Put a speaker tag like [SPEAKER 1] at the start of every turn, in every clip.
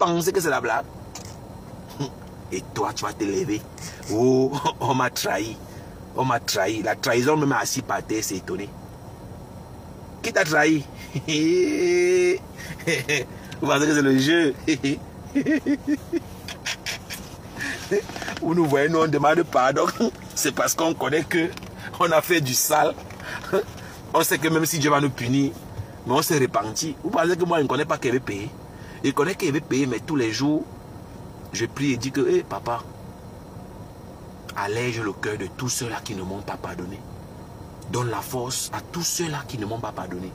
[SPEAKER 1] pensez que c'est la blague? Et toi, tu vas te lever. Oh, on m'a trahi. On m'a trahi. La trahison me met assis par terre, c'est étonné. Qui t'a trahi? Vous pensez que c'est le jeu? Vous nous voyez, nous on demande pardon. C'est parce qu'on connaît que on a fait du sale. On sait que même si Dieu va nous punir, mais on s'est repenti. Vous pensez que moi je ne connais pas qu'il va payer? Je connais qu'il va payer, mais tous les jours, je prie et dis que, hey, papa, allège le cœur de tous ceux-là qui ne m'ont pas pardonné. Donne la force à tous ceux-là qui ne m'ont pas pardonné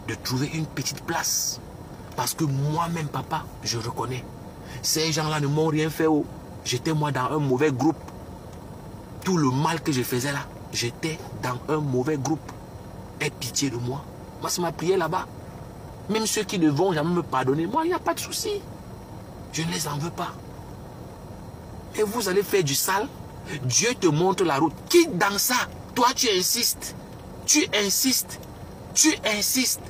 [SPEAKER 1] de trouver une petite place. Parce que moi-même, papa, je reconnais. Ces gens-là ne m'ont rien fait. Oh. J'étais moi dans un mauvais groupe. Tout le mal que je faisais là, j'étais dans un mauvais groupe. Aie pitié de moi. Moi, c'est ma prière là-bas. Même ceux qui ne vont jamais me pardonner, moi, il n'y a pas de souci. Je ne les en veux pas. Et vous allez faire du sale. Dieu te montre la route. Quitte dans ça. Toi, tu insistes. Tu insistes. Tu insistes.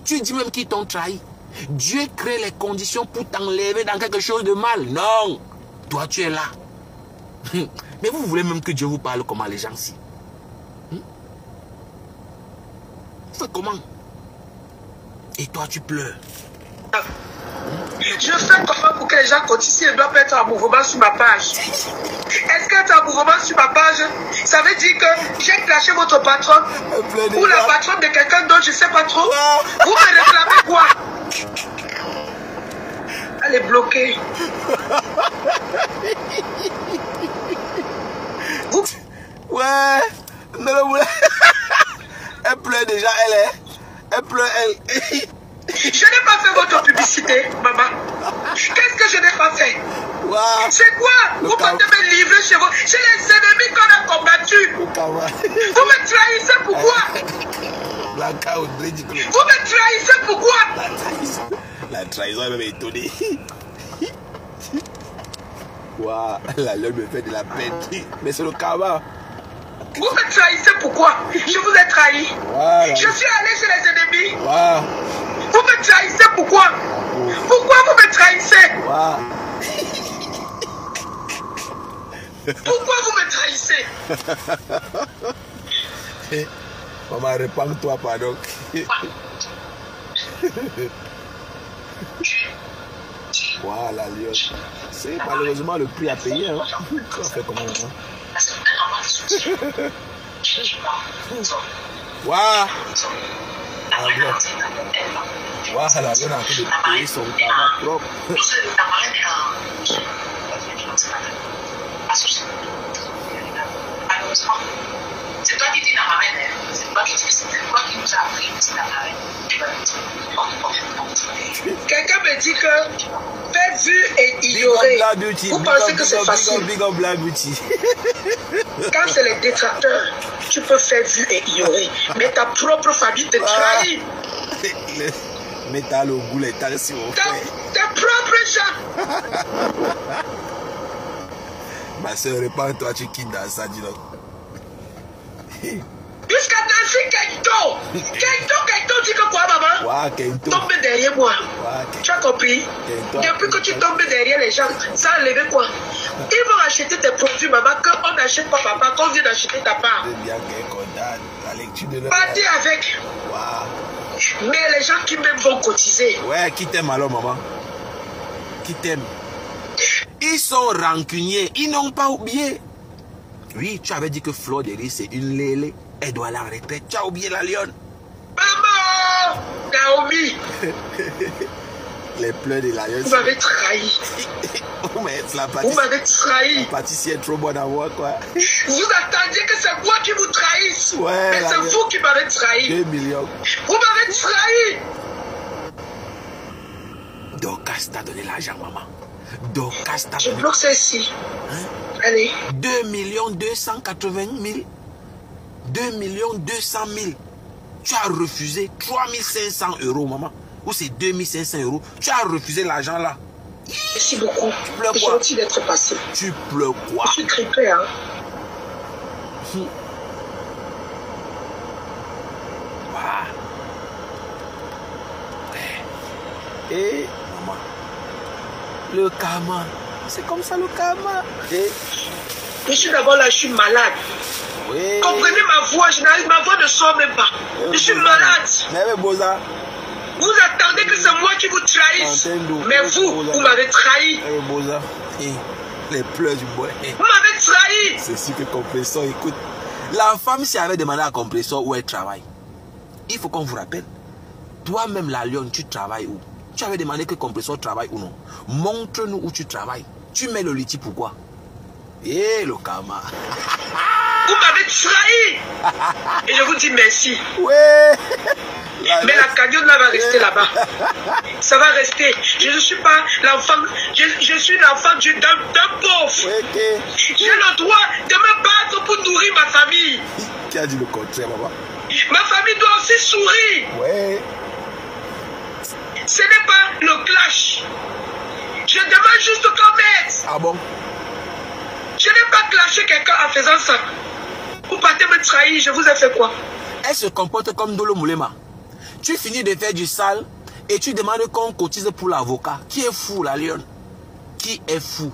[SPEAKER 1] Tu dis même qu'ils t'ont trahi. Dieu crée les conditions pour t'enlever dans quelque chose de mal. Non. Toi, tu es là. Mais vous voulez même que Dieu vous parle comment les gens-ci? Vous faites comment? Et toi, tu pleures.
[SPEAKER 2] Je fais comment pour que les gens continuent s'ils doivent être en mouvement sur ma page? Est-ce qu'être en mouvement sur ma page, ça veut dire que j'ai clashé votre patron ou la patronne de quelqu'un d'autre, je ne sais pas trop? Vous me réclamez quoi? Elle est bloquée.
[SPEAKER 1] Ouais. Non, elle pleure déjà, elle pleure, elle.
[SPEAKER 2] Je n'ai pas fait votre publicité, maman. Qu'est-ce que je n'ai pas fait?
[SPEAKER 1] Wow.
[SPEAKER 2] C'est quoi? Vous comptez me livrer chez vous, chez les ennemis qu'on a combattus. Vous me trahissez pourquoi? Vous me trahissez pourquoi?
[SPEAKER 1] La trahison est même étonnée. Waouh, la lune me fait de la peine. Mais c'est le karma.
[SPEAKER 2] Vous me trahissez pourquoi? Je vous ai trahi.
[SPEAKER 1] Voilà.
[SPEAKER 2] Je suis allé chez les ennemis.
[SPEAKER 1] Wow.
[SPEAKER 2] Vous me trahissez pourquoi? Pourquoi vous me trahissez?
[SPEAKER 1] Wow.
[SPEAKER 2] Pourquoi vous me trahissez?
[SPEAKER 1] Maman, répands-toi, pardon. Voilà, Lyon. C'est malheureusement le prix à payer. Hein. On fait comment hein? Waouh! Voilà, Lyon a en train de payer son karma propre.
[SPEAKER 2] C'est toi qui dis la marraine, c'est toi qui dis, c'est toi qui nous a appris c'est la marraine. Quelqu'un me dit que faire vu et ignorer. Vous pensez que c'est facile? Quand c'est les détracteurs, tu peux faire vu et ignorer. Mais ta propre famille te trahit.
[SPEAKER 1] Mais t'as le goût, les tarés si on fait.
[SPEAKER 2] Tes propres gens.
[SPEAKER 1] Ma soeur, répands-toi, tu quittes dans ça, dis donc.
[SPEAKER 2] Jusqu'à Nancy Kento. Kento dit que quoi, maman?
[SPEAKER 1] Wow, Kento.
[SPEAKER 2] Tombe derrière moi.
[SPEAKER 1] Wow,
[SPEAKER 2] tu as compris?
[SPEAKER 1] Kento.
[SPEAKER 2] Depuis que tu tombes derrière les gens, ça a enlevé quoi? Ils vont acheter tes produits, maman, qu'on n'achète pas papa, qu'on vient d'acheter ta part.
[SPEAKER 1] Bien la lecture de
[SPEAKER 2] partir avec.
[SPEAKER 1] Wow.
[SPEAKER 2] Mais les gens qui même vont cotiser.
[SPEAKER 1] Ouais, qui t'aime alors, maman? Qui t'aime? Ils sont rancuniers, ils n'ont pas oublié. Oui, tu avais dit que Fleur de Lys, c'est une lélé. Elle doit aller en retraite. Tu as oublié la lionne.
[SPEAKER 2] Maman! Naomi!
[SPEAKER 1] Les pleurs de la lionne.
[SPEAKER 2] Vous m'avez trahi.
[SPEAKER 1] Vous m'avez
[SPEAKER 2] trahi.
[SPEAKER 1] La pâtissière est trop bonne à voir, quoi.
[SPEAKER 2] Vous attendiez que c'est moi qui vous trahisse.
[SPEAKER 1] Ouais.
[SPEAKER 2] Mais c'est vous qui m'avez trahi.
[SPEAKER 1] 2 millions.
[SPEAKER 2] Vous m'avez trahi.
[SPEAKER 1] Dorcas t'a donné l'argent, maman. Dorcas t'a donné.
[SPEAKER 2] Je bloque celle-ci. Hein? Allez.
[SPEAKER 1] 2 280 000. 2 200 000. Tu as refusé 3 500 euros, maman. Ou c'est 2 500 euros. Tu as refusé l'argent là.
[SPEAKER 2] Merci beaucoup.
[SPEAKER 1] Tu pleures quoi?
[SPEAKER 2] Gentil d'être passé.
[SPEAKER 1] Tu pleures quoi?
[SPEAKER 2] Je suis trippé, hein.
[SPEAKER 1] Et maman, Le karma. C'est comme ça le karma.
[SPEAKER 2] Je suis d'abord là, je suis malade.
[SPEAKER 1] Oui.
[SPEAKER 2] Comprenez ma voix, ma voix ne sort même pas. Je suis malade.
[SPEAKER 1] Mais Boza.
[SPEAKER 2] Vous attendez que c'est moi qui vous trahisse. Mais vous m'avez trahi.
[SPEAKER 1] Boza. Les pleurs du bois.
[SPEAKER 2] Vous m'avez trahi.
[SPEAKER 1] C'est sûr que Compressor, écoute. La femme, si elle avait demandé à Compressor où elle travaille, il faut qu'on vous rappelle. Toi-même, la lionne, tu travailles où? Tu avais demandé que Compressor travaille ou non? Montre-nous où tu travailles. Tu mets le liti pourquoi? Le karma.
[SPEAKER 2] Vous m'avez trahi. Et je vous dis merci.
[SPEAKER 1] Ouais.
[SPEAKER 2] Mais la cagnotte là va rester là-bas. Ça va rester. Je ne suis pas l'enfant. Je suis l'enfant d'un pauvre.
[SPEAKER 1] Okay.
[SPEAKER 2] J'ai le droit de me battre pour nourrir ma famille.
[SPEAKER 1] Qui a dit le contraire, maman?
[SPEAKER 2] Ma famille doit aussi sourire.
[SPEAKER 1] Ouais.
[SPEAKER 2] Ce n'est pas le clash. Je demande juste qu'on m'aide.
[SPEAKER 1] Ah bon?
[SPEAKER 2] Je n'ai pas clashé quelqu'un en faisant ça. Vous partez me trahir, je vous ai fait quoi?
[SPEAKER 1] Elle se comporte comme Ndolo Moulema. Tu finis de faire du sale et tu demandes qu'on cotise pour l'avocat. Qui est fou, la lionne? Qui est fou?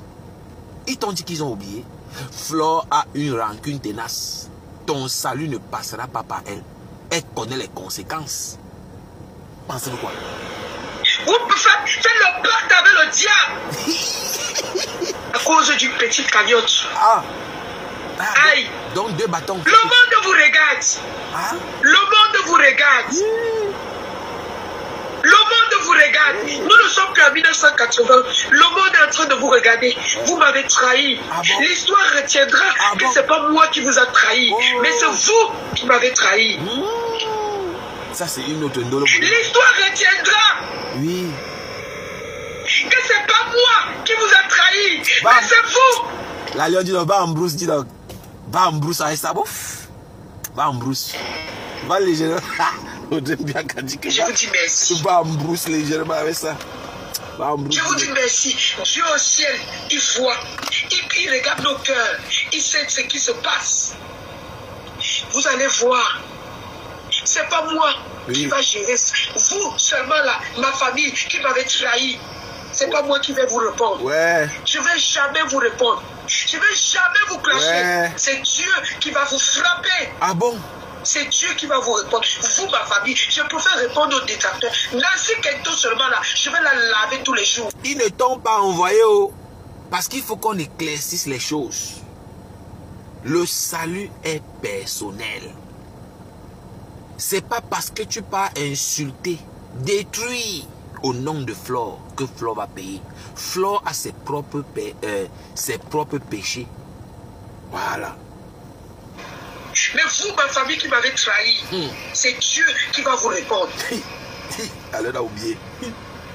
[SPEAKER 1] Ils t'ont dit qu'ils ont oublié. Flore a une rancune tenace. Ton salut ne passera pas par elle. Elle connaît les conséquences. Pensez-vous quoi?
[SPEAKER 2] Vous faites le pacte avec le diable. À cause d'une petite cagnotte. Aïe.
[SPEAKER 1] Donc 2 bâtons.
[SPEAKER 2] Le monde vous regarde. Le monde vous regarde. Le monde vous regarde. Nous ne sommes qu'en 1980. Le monde est en train de vous regarder. Vous m'avez trahi. L'histoire retiendra que ce n'est pas moi qui vous a trahi. Mais c'est vous qui m'avez trahi.
[SPEAKER 1] Ça, c'est une autre Ndolo.
[SPEAKER 2] L'histoire retiendra.
[SPEAKER 1] Oui.
[SPEAKER 2] Que c'est pas moi qui vous a trahi. Mais c'est vous.
[SPEAKER 1] La lionne dit donc, va en brousse, dit donc. Va en brousse avec ça, bof. Va en brousse. Va légèrement.
[SPEAKER 2] Je vous dis merci.
[SPEAKER 1] Va en brousse légèrement avec ça. Va en brousse.
[SPEAKER 2] Je vous dis merci. Dieu au ciel, il voit. Il regarde nos cœurs. Il sait ce qui se passe. Vous allez voir. C'est pas moi qui va gérer ça. Vous seulement là, ma famille qui m'avait trahi. C'est pas moi qui vais vous répondre.
[SPEAKER 1] Ouais.
[SPEAKER 2] Je vais jamais vous répondre. Je vais jamais vous clasher.
[SPEAKER 1] Ouais.
[SPEAKER 2] C'est Dieu qui va vous frapper.
[SPEAKER 1] Ah bon?
[SPEAKER 2] C'est Dieu qui va vous répondre. Vous, ma famille, je préfère répondre aux détracteurs. Nancy Kento seulement là, je vais la laver tous les jours.
[SPEAKER 1] Ils ne t'ont pas envoyé parce qu'il faut qu'on éclaircisse les choses. Le salut est personnel. C'est pas parce que tu pars insulter, détruire au nom de Flore que Flore va payer. Flore a ses propres péchés. Voilà.
[SPEAKER 2] Mais vous, ma famille qui m'avez trahi, c'est Dieu qui va vous répondre.
[SPEAKER 1] Elle a oublié.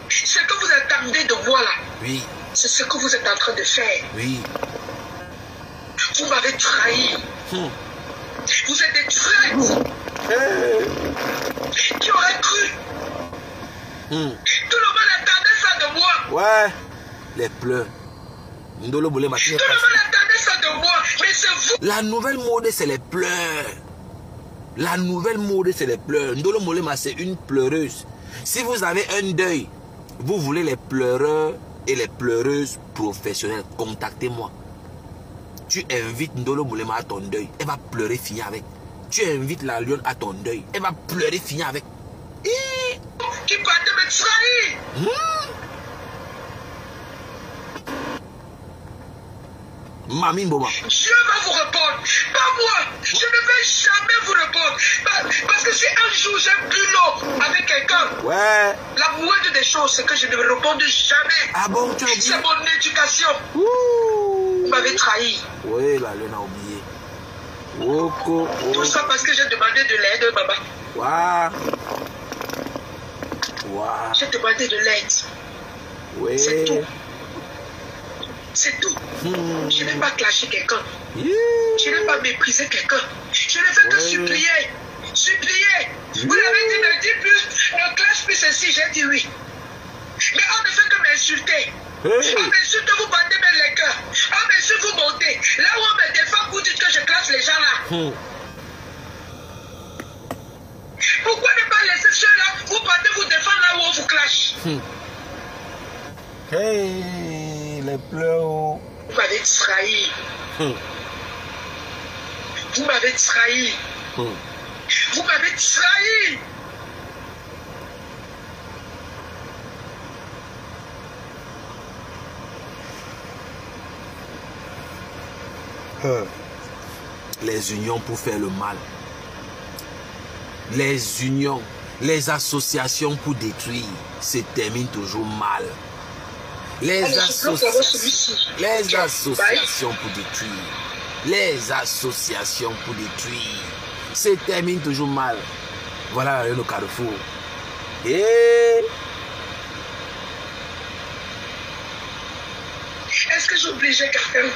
[SPEAKER 2] Ce que vous attendez de moi là,
[SPEAKER 1] oui,
[SPEAKER 2] c'est ce que vous êtes en train de faire.
[SPEAKER 1] Oui.
[SPEAKER 2] Vous m'avez trahi. Vous êtes des traîtres. Qui aurait cru? Tout le monde attendait ça de moi.
[SPEAKER 1] Ouais, les pleurs. Ndolo Moulema.
[SPEAKER 2] Tout le monde attendait ça de moi, mais c'est vous.
[SPEAKER 1] La nouvelle mode, c'est les pleurs. La nouvelle mode, c'est les pleurs. Ndolo Moulema, c'est une pleureuse. Si vous avez un deuil, vous voulez les pleureurs et les pleureuses professionnelles, contactez-moi. Tu invites Ndolo Moulema à ton deuil, elle va pleurer, finir avec. Tu invites la lionne à ton deuil, elle va pleurer, finir avec.
[SPEAKER 2] Qui partait me trahir.
[SPEAKER 1] Mami Mboma.
[SPEAKER 2] Dieu va vous répondre, pas moi. Je ne vais jamais vous répondre. Parce que si un jour j'ai bu l'eau avec quelqu'un,
[SPEAKER 1] ouais, la
[SPEAKER 2] moindre des choses, c'est que je ne vais répondre jamais.
[SPEAKER 1] Ah bon, tu as oublié?
[SPEAKER 2] C'est mon éducation. Vous m'avez trahi.
[SPEAKER 1] Oui, la lionne a oublié.
[SPEAKER 2] Tout ça parce que j'ai demandé de l'aide, maman. J'ai demandé de l'aide.
[SPEAKER 1] Oui.
[SPEAKER 2] C'est tout. C'est tout. Je n'ai pas clasher quelqu'un. Je n'ai pas méprisé quelqu'un. Je ne fais que supplier. Supplier. Vous l'avez dit, ne dis plus, ne clash plus ceci. J'ai dit oui. Mais on ne fait que m'insulter. On m'insulte, vous battez mes les cœurs. On m'insulte, vous montez. Là où on me défend, vous dites que je classe les gens là. Pourquoi ne pas laisser ceux-là, vous partez vous défendre là où on vous clash?
[SPEAKER 1] Hey. les pleurs.
[SPEAKER 2] Vous m'avez trahi. Vous m'avez trahi. Vous m'avez trahi.
[SPEAKER 1] Les unions pour faire le mal. Les unions, les associations pour détruire se terminent toujours mal. Les associations pour détruire. Les associations pour détruire se terminent toujours mal. Voilà le carrefour. Et
[SPEAKER 2] est-ce que j'ai obligé quelqu'un?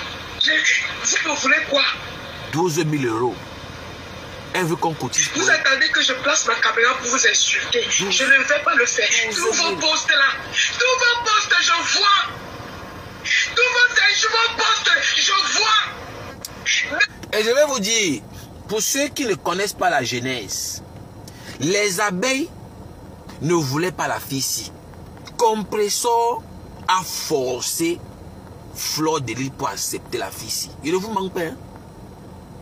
[SPEAKER 2] Vous me voulez quoi?
[SPEAKER 1] 12 000 €. Elle veut qu'on cotise.
[SPEAKER 2] Vous attendez que je place ma caméra pour vous insulter. Je ne vais pas le faire. Tous vos postes là. Tous vos postes, je vois. Tous vos postes, je vois.
[SPEAKER 1] Et je vais vous dire, pour ceux qui ne connaissent pas la genèse, les abeilles ne voulaient pas la fille-ci. Compressor a forcé Fleur de Lys pour accepter la fille-ci. Il ne vous manque pas. Hein?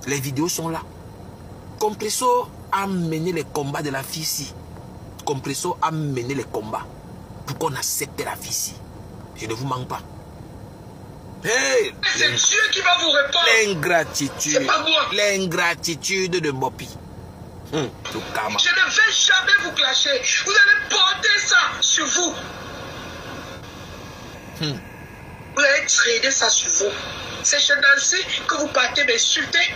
[SPEAKER 1] Les vidéos sont là. Compressor a mené les combats de la fille-ci. Compressor a mené les combats pour qu'on accepte la fille-ci. Je ne vous manque pas. Hey,
[SPEAKER 2] c'est Dieu qui va vous répondre.
[SPEAKER 1] L'ingratitude.
[SPEAKER 2] C'est pas moi.
[SPEAKER 1] L'ingratitude de Mopi.
[SPEAKER 2] Je ne vais jamais vous clasher. Vous allez porter ça sur vous. Vous allez traîner ça sur vous. C'est chez Nancy que vous partez m'insulter.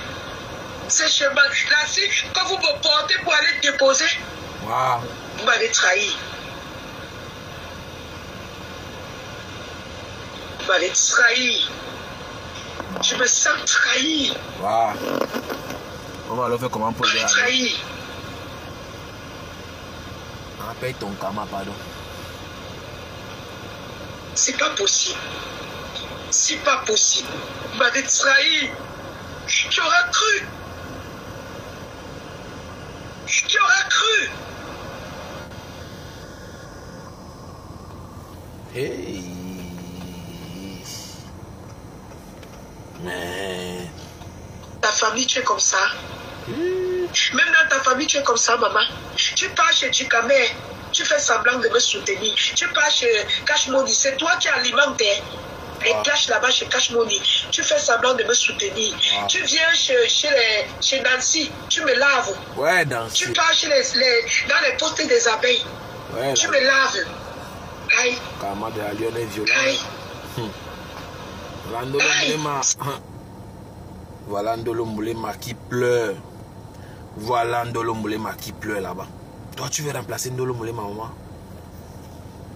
[SPEAKER 2] C'est chez Nancy que vous me portez pour aller déposer.
[SPEAKER 1] Wow.
[SPEAKER 2] Vous m'avez trahi. Vous m'avez trahi. Je me sens trahi.
[SPEAKER 1] Wow. On va le faire comment pour
[SPEAKER 2] aller. Trahi.
[SPEAKER 1] Paye ton karma, pardon.
[SPEAKER 2] C'est pas possible. C'est pas possible. Vous m'avez trahi. Qui aura cru? Qui aura cru?
[SPEAKER 1] Hey. Mais...
[SPEAKER 2] Ta famille, tu es comme ça. Même dans ta famille, tu es comme ça, maman. Tu pars chez Djikamé, tu fais semblant de me soutenir. Tu pars chez Cashmoni, c'est toi qui alimentes les clashs là-bas chez Cashmoni. Tu fais semblant de me soutenir. Tu viens chez Nancy, tu me laves.
[SPEAKER 1] Ouais, Nancy.
[SPEAKER 2] Tu pars chez dans les postes des abeilles. Ouais, tu me laves. Aïe.
[SPEAKER 1] Karma de la lionne est violente. Voilà Ndolo Moulema qui pleure. Voilà Ndolo Moulema qui pleure là-bas. Toi, tu veux remplacer Ndolo Moulema, maman?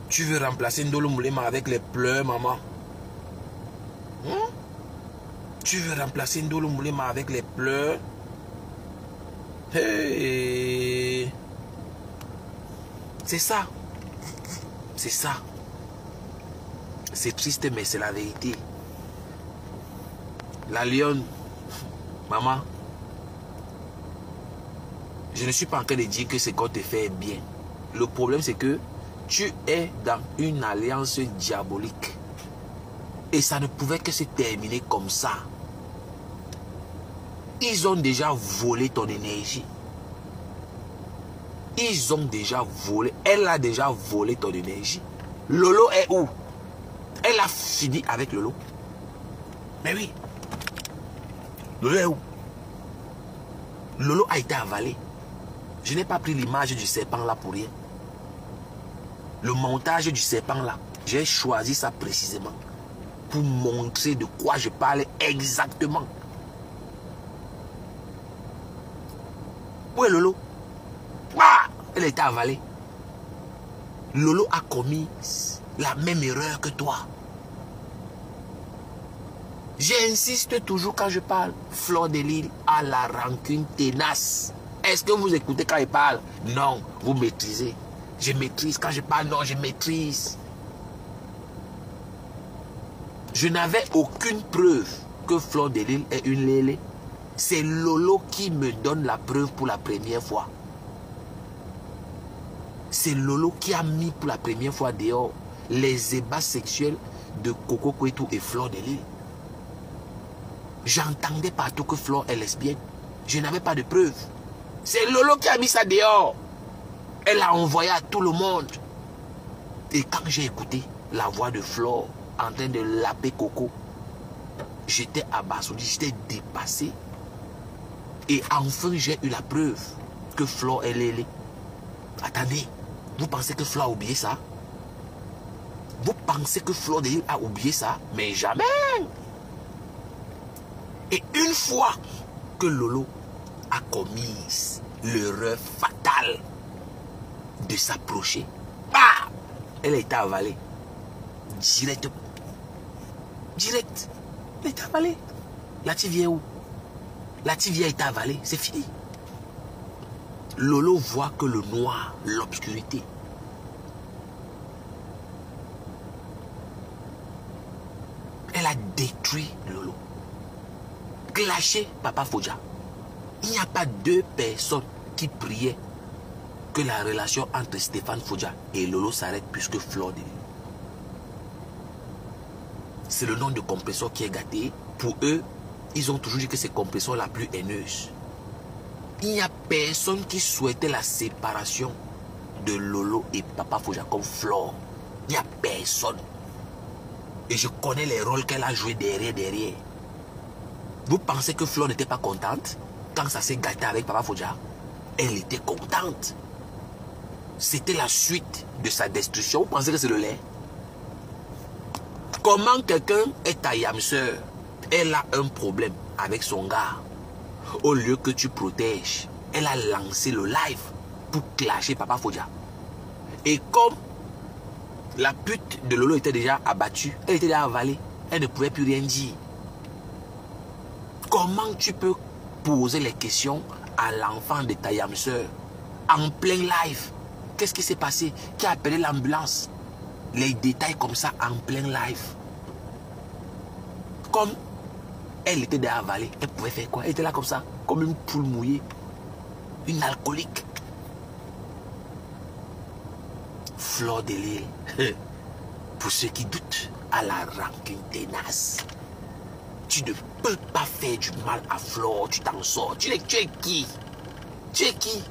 [SPEAKER 1] Tu veux remplacer Ndolo Moulema avec les pleurs, maman? Tu veux remplacer Ndolo Moulema avec les pleurs? Hey. C'est ça. C'est ça. C'est triste, mais c'est la vérité. La lionne, maman, je ne suis pas en train de dire que ce qu'on te fait est bien. Le problème, c'est que tu es dans une alliance diabolique. Et ça ne pouvait que se terminer comme ça. Ils ont déjà volé ton énergie. Ils ont déjà volé. Elle a déjà volé ton énergie. Lolo est où? Elle a fini avec Lolo. Mais oui. Lolo est où? Lolo a été avalé. Je n'ai pas pris l'image du serpent là pour rien. Le montage du serpent là, j'ai choisi ça précisément pour montrer de quoi je parle exactement. Où est Lolo? Ah, elle a été avalée. Lolo a commis la même erreur que toi. J'insiste toujours quand je parle. Fleur de Lys a la rancune tenace. Est-ce que vous écoutez quand il parle? Non, vous maîtrisez. Je maîtrise. Quand je parle, non, je maîtrise. Je n'avais aucune preuve que Fleur de Lys est une lélé. C'est Lolo qui me donne la preuve pour la première fois. C'est Lolo qui a mis pour la première fois dehors les ébats sexuels de Coco Kouetou et Flore de Lille. J'entendais partout que Flore est lesbienne. Je n'avais pas de preuves. C'est Lolo qui a mis ça dehors. Elle a envoyé à tout le monde. Et quand j'ai écouté la voix de Flore en train de laper Coco, j'étais abasourdi, j'étais dépassé. Et enfin, j'ai eu la preuve que Flore est Lélé. Attendez, vous pensez que Flore a oublié ça? Vous pensez que Flore de Lille a oublié ça? Mais jamais! Et une fois que Lolo a commis l'erreur fatale de s'approcher, bah, elle a été avalée. Direct. Direct. Elle a été avalée. La tivie est où? La tivie a été avalée. C'est fini. Lolo voit que le noir, l'obscurité. Elle a détruit Lolo. Clashé Papa Fodja. Il n'y a pas deux personnes qui priaient que la relation entre Stéphane Fodja et Lolo s'arrête puisque Flore de Lille. C'est le nom de compresseur qui est gâté. Pour eux, ils ont toujours dit que c'est compresseur la plus haineuse. Il n'y a personne qui souhaitait la séparation de Lolo et Papa Fodja comme Flore. Il n'y a personne. Et je connais les rôles qu'elle a joués derrière. Vous pensez que Flore n'était pas contente quand ça s'est gâté avec Papa Fodja? Elle était contente. C'était la suite de sa destruction. Vous pensez que c'est le lait? Comment quelqu'un est ta yamseur? Elle a un problème avec son gars. Au lieu que tu protèges, elle a lancé le live pour clasher Papa Fodja. Et comme la pute de Lolo était déjà abattue, elle était déjà avalée, elle ne pouvait plus rien dire. Comment tu peux poser les questions à l'enfant de ta yamseur en plein live? Qu'est-ce qui s'est passé? Qui a appelé l'ambulance? Les détails comme ça en plein live. Comme elle était déjà avalée, elle pouvait faire quoi? Elle était là comme ça, comme une poule mouillée. Une alcoolique. Flore de Lille. Pour ceux qui doutent, à la rancune tenace. Tu ne peux pas faire du mal à Flore, tu t'en sors. Tu es qui? Tu es qui?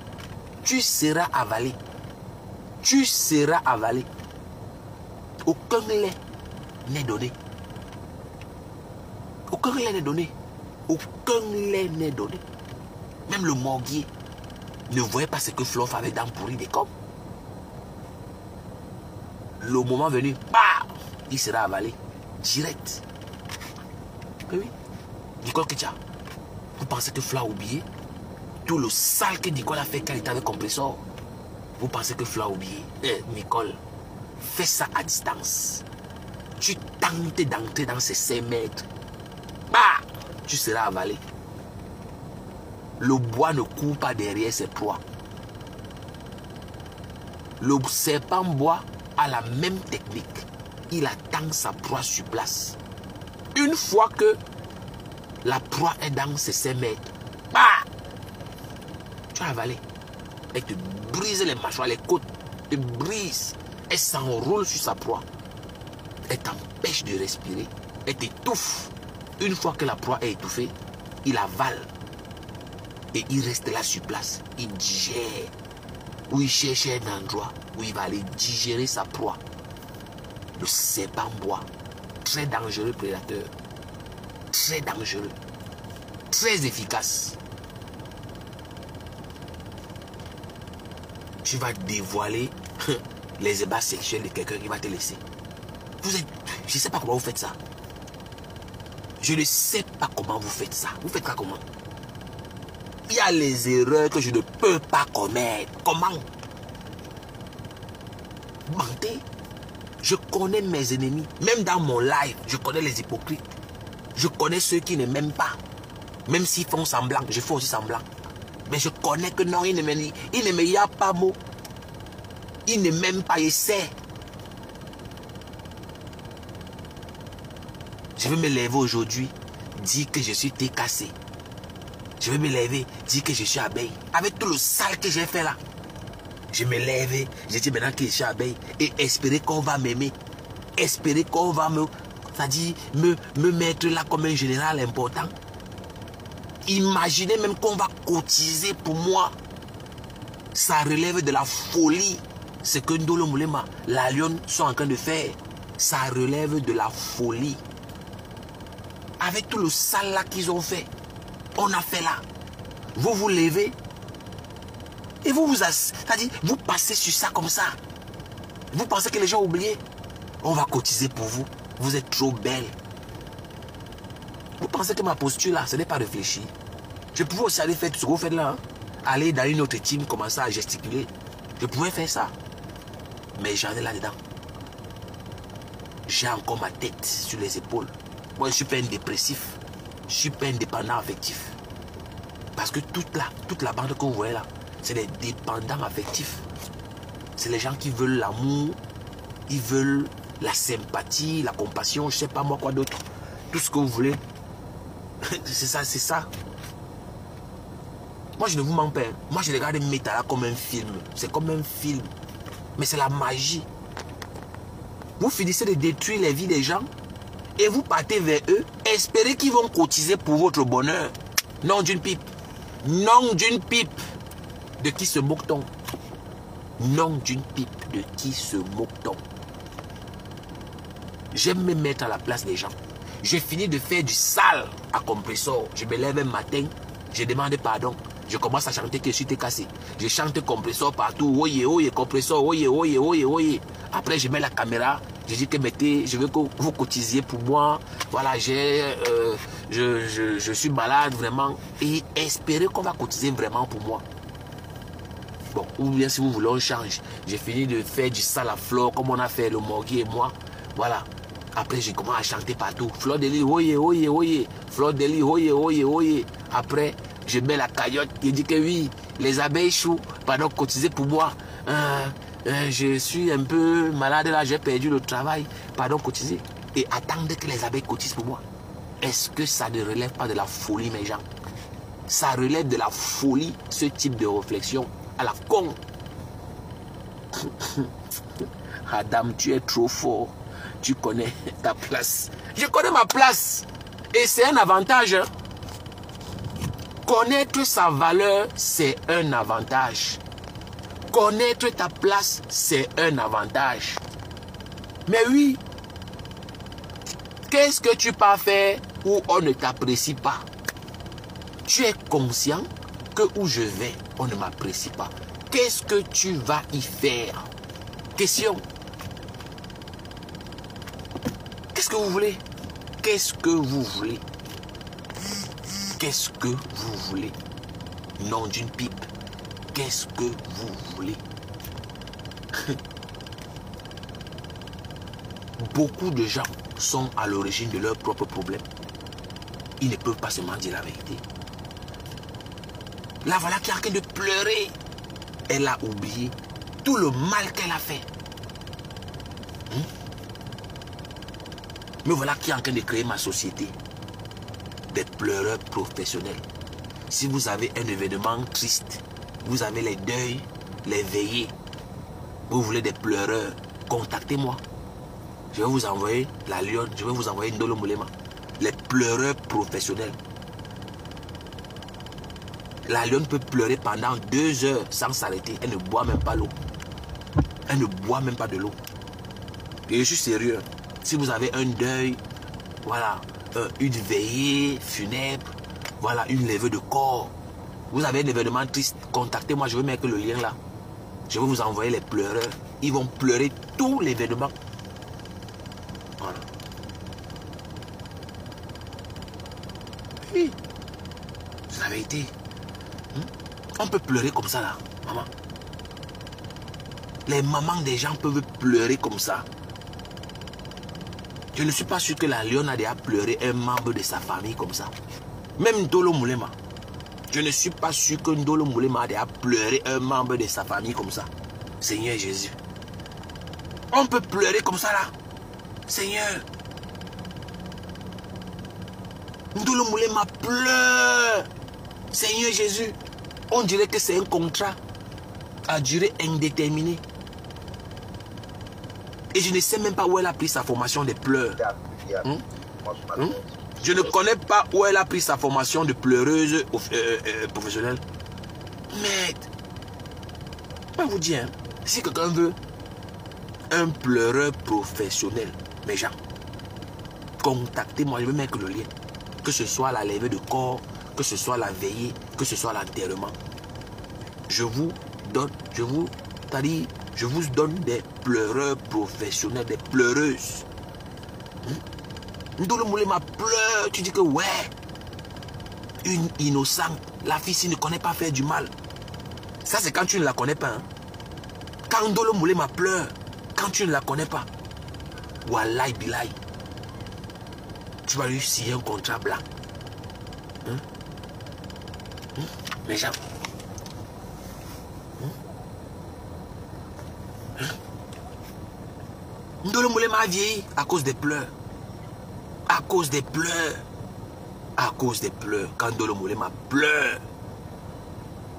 [SPEAKER 1] Tu seras avalé. Tu seras avalé. Aucun lait n'est donné. Aucun lait n'est donné. Aucun lait n'est donné. Même le morguier ne voyait pas ce que Flore avait dans pourri des coms. Le moment venu, bah, il sera avalé. Direct. Oui. Nicole Ketia, vous pensez que Flore a oublié tout le sale que Nicole a fait quand il était avec compresseur? Vous pensez que Flore a oublié? Nicole, fais ça à distance. Tu tentes d'entrer dans ces 5 mètres. Bah, tu seras avalé. Le bois ne court pas derrière ses proies. Le serpent bois a la même technique. Il attend sa proie sur place. Une fois que la proie est dans ses 5 mètres, bah, tu as avalé. Elle te brise les mâchoires, les côtes, te brise. Elle s'enroule sur sa proie. Elle t'empêche de respirer. Elle t'étouffe. Une fois que la proie est étouffée, il avale. Et il reste là sur place. Il digère. Ou il cherche un endroit où il va aller digérer sa proie. Le serpent bois. Très dangereux prédateur. Très dangereux. Très efficace. Tu vas dévoiler les ébats sexuels de quelqu'un qui va te laisser. Vous êtes... Je ne sais pas comment vous faites ça. Je ne sais pas comment vous faites ça. Vous faites ça comment? Il y a les erreurs que je ne peux pas commettre. Comment? Mentez. Je connais mes ennemis. Même dans mon live, je connais les hypocrites. Je connais ceux qui ne m'aiment pas. Même s'ils font semblant, je fais aussi semblant. Mais je connais que non, il ne me y a pas mot. Il ne m'aime pas, il sait. Je vais me lever aujourd'hui, dire que je suis décassé. Je vais me lever, dire que je suis abeille. Avec tout le sale que j'ai fait là. Je me lève, je dis maintenant que je suis abeille et espérer qu'on va m'aimer. espérer qu'on va c'est-à-dire me mettre là comme un général important. Imaginez même qu'on va cotiser pour moi. Ça relève de la folie. Ce que Ndolo Moulema, la Lyon sont en train de faire. Ça relève de la folie. Avec tout le sale là qu'ils ont fait. On a fait là. Vous vous levez. Et c'est-à-dire, vous passez sur ça comme ça. Vous pensez que les gens ont oublié? On va cotiser pour vous. Vous êtes trop belle. Vous pensez que ma posture là, ce n'est pas réfléchi. Je pouvais aussi aller faire ce que vous faites là. Hein? Aller dans une autre team, commencer à gesticuler. Je pouvais faire ça. Mais j'en ai là-dedans. J'ai encore ma tête sur les épaules. Moi, je ne suis pas un dépressif. Je ne suis pas un dépendant affectif. Parce que toute la bande que vous voyez là, c'est des dépendants affectifs. C'est les gens qui veulent l'amour, ils veulent la sympathie, la compassion, je ne sais pas moi quoi d'autre. Tout ce que vous voulez. C'est ça, c'est ça. Moi, je ne vous mens pas. Moi, je regarde Metala comme un film. C'est comme un film. Mais c'est la magie. Vous finissez de détruire les vies des gens et vous partez vers eux, espérez qu'ils vont cotiser pour votre bonheur. Non d'une pipe. Non d'une pipe. De qui se moque-t-on? Non d'une pipe. De qui se moque-t-on? J'aime me mettre à la place des gens. J'ai fini de faire du sale à compressor. Je me lève un matin, je demande pardon. Je commence à chanter que je suis cassé. Je chante compressor partout. Oye, oye, compressor, oye, oye, oye, oye. Après, je mets la caméra. Je dis que mettez, je veux que vous cotisiez pour moi. Voilà, je suis malade vraiment. Et espérez qu'on va cotiser vraiment pour moi. Bon, ou bien si vous voulez, on change. J'ai fini de faire du sale à flore comme on a fait le Morgui et moi. Voilà. Après, j'ai commencé à chanter partout. Fleur de lit, oye, oye, oye. Fleur de lit, oye, oye, oye. Après, je mets la caillotte. Il dit que oui, les abeilles chouent. Pardon, cotiser pour moi. Je suis un peu malade là, j'ai perdu le travail. Pardon, cotiser. Et attendre que les abeilles cotisent pour moi. Est-ce que ça ne relève pas de la folie, mes gens? Ça relève de la folie, ce type de réflexion. À la con. Adam, tu es trop fort. Tu connais ta place. Je connais ma place. Et c'est un avantage. Connaître sa valeur, c'est un avantage. Connaître ta place, c'est un avantage. Mais oui, qu'est-ce que tu peux faire où on ne t'apprécie pas? Tu es conscient que où je vais, on ne m'apprécie pas. Qu'est-ce que tu vas y faire? Question. Qu'est-ce que vous voulez? Qu'est-ce que vous voulez? Qu'est-ce que vous voulez? Nom d'une pipe. Qu'est-ce que vous voulez? Beaucoup de gens sont à l'origine de leurs propres problèmes. Ils ne peuvent pas seulement dire la vérité. Là, voilà qui est en train de pleurer. Elle a oublié tout le mal qu'elle a fait. Mais voilà qui est en train de créer ma société. Des pleureurs professionnels. Si vous avez un événement triste, vous avez les deuils, les veillées, vous voulez des pleureurs, contactez-moi. Je vais vous envoyer la Lyon, je vais vous envoyer Ndolo Moulema. Les pleureurs professionnels. La Lyon peut pleurer pendant 2 heures sans s'arrêter. Elle ne boit même pas l'eau. Elle ne boit même pas de l'eau. Et je suis sérieux. Si vous avez un deuil, voilà, une veillée funèbre, voilà, une levée de corps, vous avez un événement triste, contactez-moi, je vais mettre le lien là. Je vais vous envoyer les pleureurs. Ils vont pleurer tout l'événement. Voilà. Oui, c'est la vérité. On peut pleurer comme ça là, maman. Les mamans des gens peuvent pleurer comme ça. Je ne suis pas sûr que la Lyon a déjà pleuré un membre de sa famille comme ça. Même Ndolo Moulema. Je ne suis pas sûr que Ndolo Moulema a déjà pleuré un membre de sa famille comme ça. Seigneur Jésus. On peut pleurer comme ça là. Seigneur. Ndolo Moulema pleure. Seigneur Jésus. On dirait que c'est un contrat à durée indéterminée. Et je ne sais même pas où elle a pris sa formation de pleurs. Je ne connais pas où elle a pris sa formation de pleureuse professionnelle. Mais, je vous dis, hein, si quelqu'un veut un pleureur professionnel, mes gens, contactez-moi, je vais mettre le lien. Que ce soit la levée de corps, que ce soit la veillée, que ce soit l'enterrement. Je vous donne, je vous donne des pleureurs professionnels, des pleureuses. Ndolo Moulema pleure, tu dis que ouais, une innocente, la fille ne connaît pas faire du mal. Ça c'est quand tu ne la connais pas. Hein. Quand Ndolo Moulema pleure, quand tu ne la connais pas, wallahi bilahi, tu vas lui signer un contrat blanc. Hein? Hein? Mes gens. Hein? Ndolo Moulema a vieilli à cause des pleurs. À cause des pleurs. À cause des pleurs. Quand Ndolo Moulema pleure,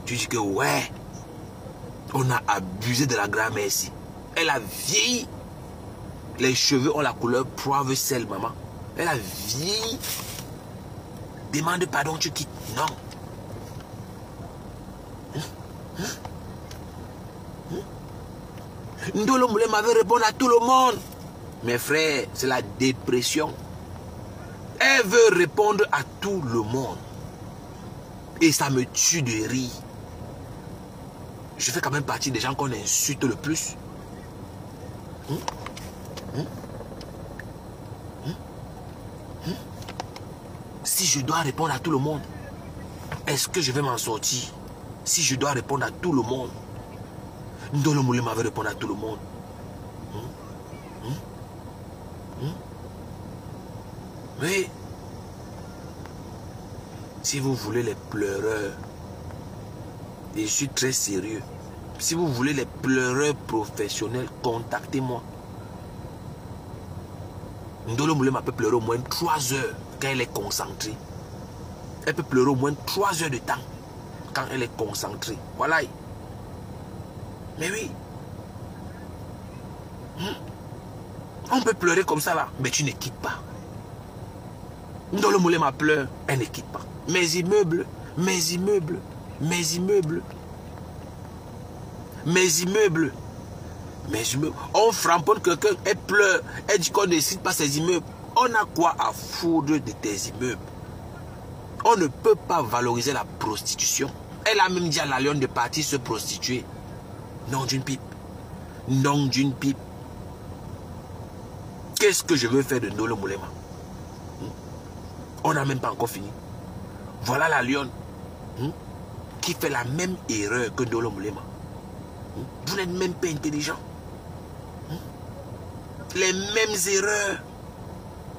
[SPEAKER 1] tu dis que ouais, on a abusé de la grand-mère ici. Elle a vieilli. Les cheveux ont la couleur poivre sel, maman. Elle a vieilli. Demande pardon, tu quittes. Non. Ndolo Moulema veut répondre à tout le monde. Mes frères, c'est la dépression. Elle veut répondre à tout le monde. Et ça me tue de rire. Je fais quand même partie des gens qu'on insulte le plus. Si je dois répondre à tout le monde, est-ce que je vais m'en sortir? Si je dois répondre à tout le monde, Ndolo Moulema veut répondre à tout le monde. Mais si vous voulez les pleureurs, et je suis très sérieux, si vous voulez les pleureurs professionnels, contactez-moi. Ndolo Moulema peut pleurer au moins 3 heures quand elle est concentrée. Elle peut pleurer au moins 3 heures de temps quand elle est concentrée. Voilà. Mais oui. On peut pleurer comme ça là, mais tu ne quittes pas. Ndolo Moulema pleure, elle ne quitte pas. Mes immeubles, mes immeubles, mes immeubles, mes immeubles, mes immeubles. On framponne quelqu'un, elle pleure, elle dit qu'on ne cite pas ses immeubles. On a quoi à foutre de tes immeubles? On ne peut pas valoriser la prostitution. Elle a même dit à la lionne de partir se prostituer. Non d'une pipe. Non d'une pipe. Qu'est-ce que je veux faire de Ndolo Moulema? On n'a même pas encore fini. Voilà la lionne qui fait la même erreur que Ndolo Moulema. Vous n'êtes même pas intelligent. Les mêmes erreurs.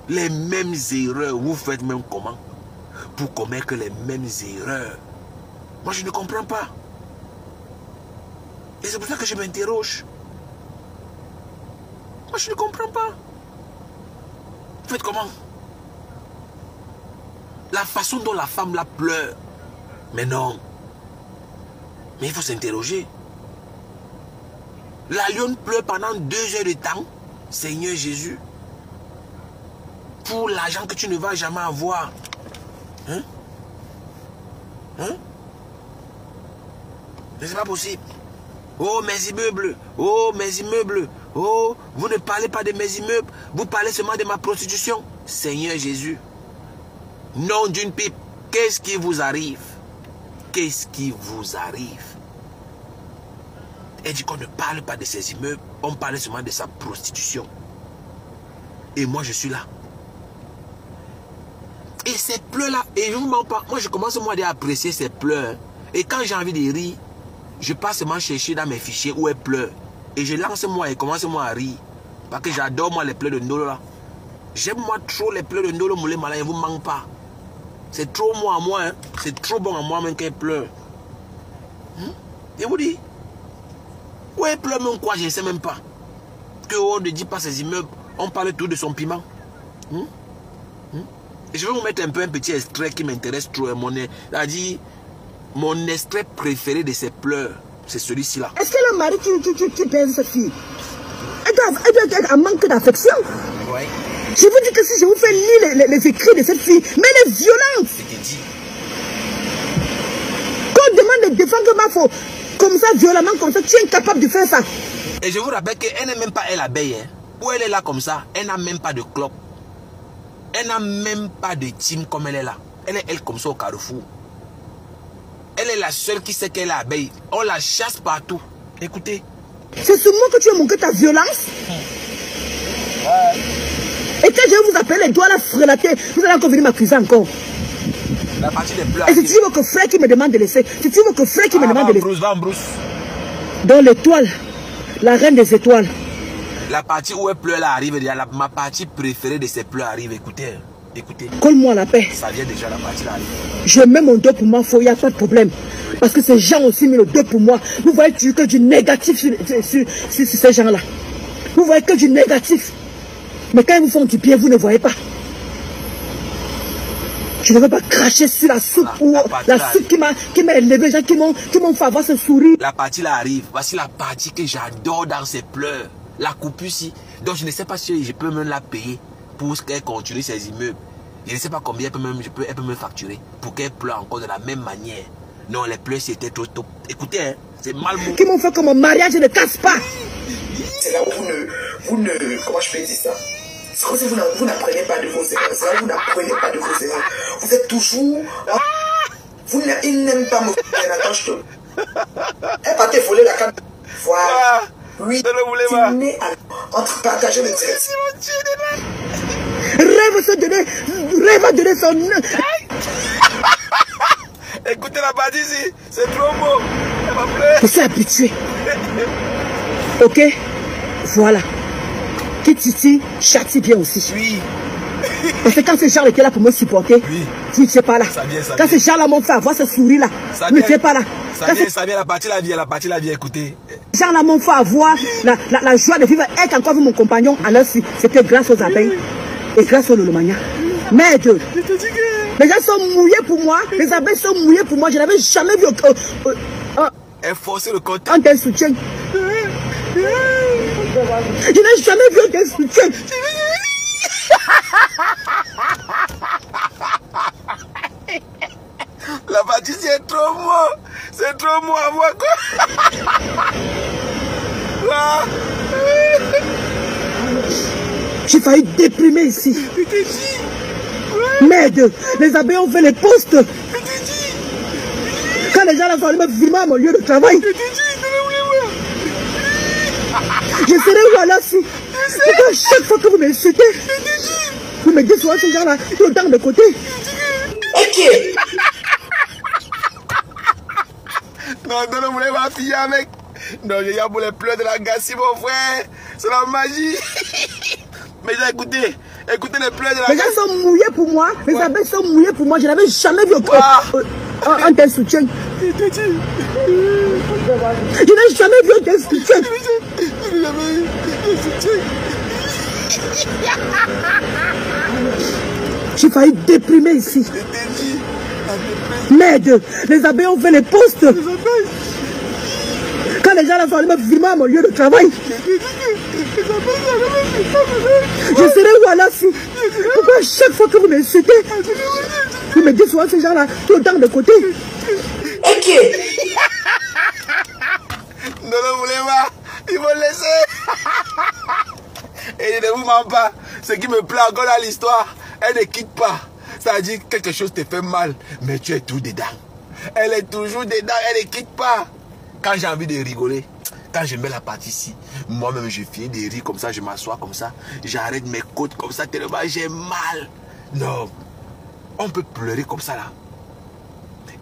[SPEAKER 1] Les mêmes erreurs. Vous faites même comment pour commettre les mêmes erreurs? Moi je ne comprends pas. Et c'est pour ça que je m'interroge. Moi je ne comprends pas. Vous faites comment? La façon dont la femme la pleure. Mais non. Mais il faut s'interroger. La lionne pleure pendant 2 heures de temps. Seigneur Jésus. Pour l'argent que tu ne vas jamais avoir. Hein? Hein? Mais c'est pas possible. Oh mes immeubles. Oh mes immeubles. Oh, vous ne parlez pas de mes immeubles. Vous parlez seulement de ma prostitution. Seigneur Jésus. Non d'une pipe. Qu'est-ce qui vous arrive? Qu'est-ce qui vous arrive? Elle dit qu'on ne parle pas de ses immeubles. On parle seulement de sa prostitution. Et moi je suis là. Et ces pleurs-là, et je ne vous mens pas, moi je commence moi à apprécier ces pleurs. Et quand j'ai envie de rire, je passe seulement chercher dans mes fichiers où elle pleure. Et je lance moi et commence moi à rire. Parce que j'adore moi les pleurs de Ndolo là. J'aime moi trop les pleurs de Ndolo Moulema là, il ne vous manque pas. C'est trop moi à moi, hein. C'est trop bon à moi même qu'elle pleure. Et vous dit, où elle pleure même quoi, je ne sais même pas. Que on ne dit pas ses immeubles, on parle tout de son piment. Et je vais vous mettre un peu un petit extrait qui m'intéresse trop. Mon extrait préféré de ses pleurs, c'est celui-ci là.
[SPEAKER 3] Est-ce que le mari tu pèse cette fille? Et doit être en manque d'affection.
[SPEAKER 1] Ouais.
[SPEAKER 3] Je vous dis que si je vous fais lire les écrits de cette fille, mais elle est violente. Quand on demande de défendre ma faute, comme ça, violemment, comme ça, tu es incapable de faire ça.
[SPEAKER 1] Et je vous rappelle qu'elle n'est même pas elle abeille. Hein. Où elle est là comme ça, elle n'a même pas de clope. Elle n'a même pas de team comme elle est là. Elle est elle comme ça au carrefour. Elle est la seule qui sait qu'elle est abeille. On la chasse partout. Écoutez.
[SPEAKER 3] C'est sur moi que tu as montré ta violence.
[SPEAKER 1] Ouais.
[SPEAKER 3] Et quand je vais vous appeler les doigts là frelatés, vous allez encore venir m'accuser encore.
[SPEAKER 1] La partie des pleurs.
[SPEAKER 3] Et c'est toujours que frère qui me demande de laisser. C'est toujours que frère qui me demande de laisser.
[SPEAKER 1] Va en brousse.
[SPEAKER 3] Dans l'étoile, la reine des étoiles.
[SPEAKER 1] La partie où elle pleure là arrive. Ma partie préférée de ces pleurs arrive. Écoutez. Écoutez.
[SPEAKER 3] Colle-moi la paix.
[SPEAKER 1] Ça vient déjà, la partie là arrive.
[SPEAKER 3] Je mets mon dos pour moi, il n'y a pas de problème. Oui. Parce que ces gens aussi mis le dos pour moi. Vous voyez que du négatif sur ces gens-là. Vous voyez que du négatif. Mais quand ils vous font du bien, vous ne voyez pas. Je ne veux pas cracher sur la soupe ou la soupe qui m'a élevé, les gens qui m'ont fait avoir ce sourire.
[SPEAKER 1] La partie là arrive. Voici la partie que j'adore dans ses pleurs. La coupe ici. Donc je ne sais pas si je peux même la payer pour qu'elle continue ses immeubles. Je ne sais pas combien elle peut me facturer pour qu'elle pleure encore de la même manière. Non, les pleurs c'était trop tôt. Écoutez, hein, c'est mal mot.
[SPEAKER 3] Qui m'ont fait comme un mariage, je ne casse pas.
[SPEAKER 2] C'est là où vous ne, comment je peux dire ça? C'est comme si vous n'apprenez pas de vos erreurs. C'est là où vous n'apprenez pas de vos erreurs. Vous êtes toujours... Il n'aime pas me faire la tâche. Elle partait voler la carte. Voilà. Oui, tu n'es entre partager le direct.
[SPEAKER 3] Rêve à donner son nom.
[SPEAKER 1] Écoutez la partie ici, c'est trop beau. Elle va pleurer.
[SPEAKER 3] Je suis habitué. Ok? Voilà. Qui titille, châtie bien aussi.
[SPEAKER 1] Oui.
[SPEAKER 3] Parce que quand ces gens étaient là pour me supporter, oui. Vous n'étiez pas là. Quand ces gens-là m'ont fait avoir ce sourire-là, vous n'étiez pas là.
[SPEAKER 1] Ça vient, la partie là vient, écoutez.
[SPEAKER 3] Ces gens-là m'ont fait avoir la joie de vivre. Être encore vu mon compagnon, alors c'était grâce aux abeilles et grâce au Lolomania. Merde. Les gens sont mouillés pour moi, les abeilles sont mouillées pour moi. Je n'avais jamais vu
[SPEAKER 1] forcer le côté.
[SPEAKER 3] Un tel soutien. Je n'ai jamais vu un tel soutien.
[SPEAKER 1] La partie c'est trop beau. C'est trop beau à voir quoi.
[SPEAKER 3] J'ai failli déprimer ici. Merde, les abeilles ont fait les postes. Quand les gens là sont allés me filmer à mon lieu de travail. Je serai où alors si? Pourquoi chaque fois que vous m'insultez, vous me dites souvent ces gens-là, tout le temps de côté.
[SPEAKER 2] Ok.
[SPEAKER 1] Non, ne voulez pas filer avec. Non, il y a pour les pleurs de la gassi, mon frère. C'est la magie. Mais écoutez les pleurs de la gassi.
[SPEAKER 3] Les gens sont mouillés pour moi. Les abeilles sont mouillées pour moi. Je n'avais jamais vu un tel soutien. Je n'ai jamais vu un tel soutien. J'ai failli déprimer ici. Merde, les abeilles ont fait les postes. Quand les gens là sont allés me filmer à mon lieu de travail. Je serai où alors si? Pourquoi chaque fois que vous m'insultez, vous me dites souvent ces gens là, tout le temps de côté.
[SPEAKER 2] Ok.
[SPEAKER 1] Ne voulez pas. Ils vont laisser. Et ne vous ment pas. Ce qui me plaît encore dans l'histoire, elle ne quitte pas. Ça dit que quelque chose te fait mal, mais tu es tout dedans. Elle est toujours dedans, elle ne quitte pas. Quand j'ai envie de rigoler, quand je mets la partie ici, moi-même je finis de rire comme ça, je m'assois comme ça, j'arrête mes côtes comme ça, tellement j'ai mal. Non, on peut pleurer comme ça là.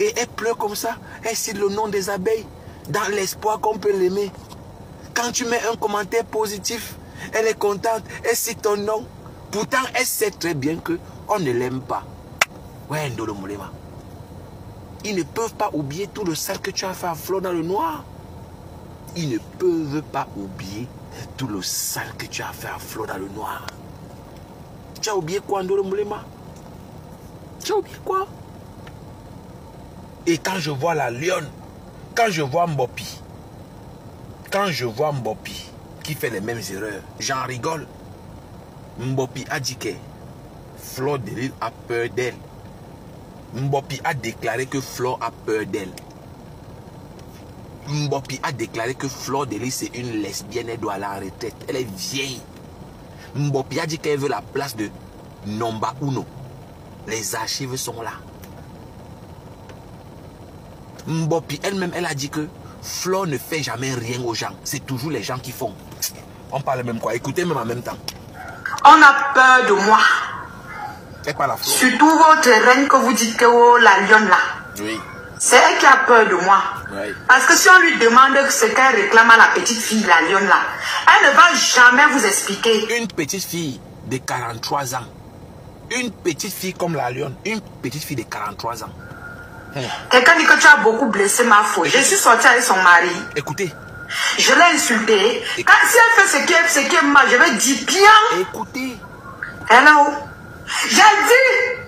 [SPEAKER 1] Et elle pleure comme ça, elle cite le nom des abeilles, dans l'espoir qu'on peut l'aimer. Quand tu mets un commentaire positif, elle est contente, elle cite ton nom. Pourtant, elle sait très bien qu'on ne l'aime pas. Ouais, Ndolo Moulema. Ils ne peuvent pas oublier tout le sale que tu as fait à Flo dans le noir. Ils ne peuvent pas oublier tout le sale que tu as fait à Flo dans le noir. Tu as oublié quoi, Ndolo Moulema? Tu as oublié quoi? Et quand je vois la lionne, quand je vois Mbopi, qui fait les mêmes erreurs. J'en rigole. Mbopi a dit que Fleur de Lys a peur d'elle. Mbopi a déclaré que Fleur a peur d'elle. Mbopi a déclaré que Fleur de Lys c'est une lesbienne, elle doit aller en retraite. Elle est vieille. Mbopi a dit qu'elle veut la place de Nomba Uno. Les archives sont là. Mbopi elle-même, elle a dit que Fleur ne fait jamais rien aux gens. C'est toujours les gens qui font. On parle même quoi? Écoutez même en même temps.
[SPEAKER 2] On a peur de moi.
[SPEAKER 1] C'est pas la Fleur.
[SPEAKER 2] Surtout votre reine que vous dites que oh, la lionne là.
[SPEAKER 1] Oui.
[SPEAKER 2] C'est elle qui a peur de moi.
[SPEAKER 1] Oui.
[SPEAKER 2] Parce que si on lui demande ce qu'elle réclame à la petite fille, la lionne là, elle ne va jamais vous expliquer.
[SPEAKER 1] Une petite fille de 43 ans. Une petite fille comme la lionne. Une petite fille de 43 ans.
[SPEAKER 2] Quelqu'un dit que tu as beaucoup blessé ma faute. Je suis sortie avec son mari.
[SPEAKER 1] Écoutez.
[SPEAKER 2] Je l'ai insulté. Si elle fait ce qui est mal, je vais dire bien.
[SPEAKER 1] Écoutez.
[SPEAKER 2] Hello. J'ai dit.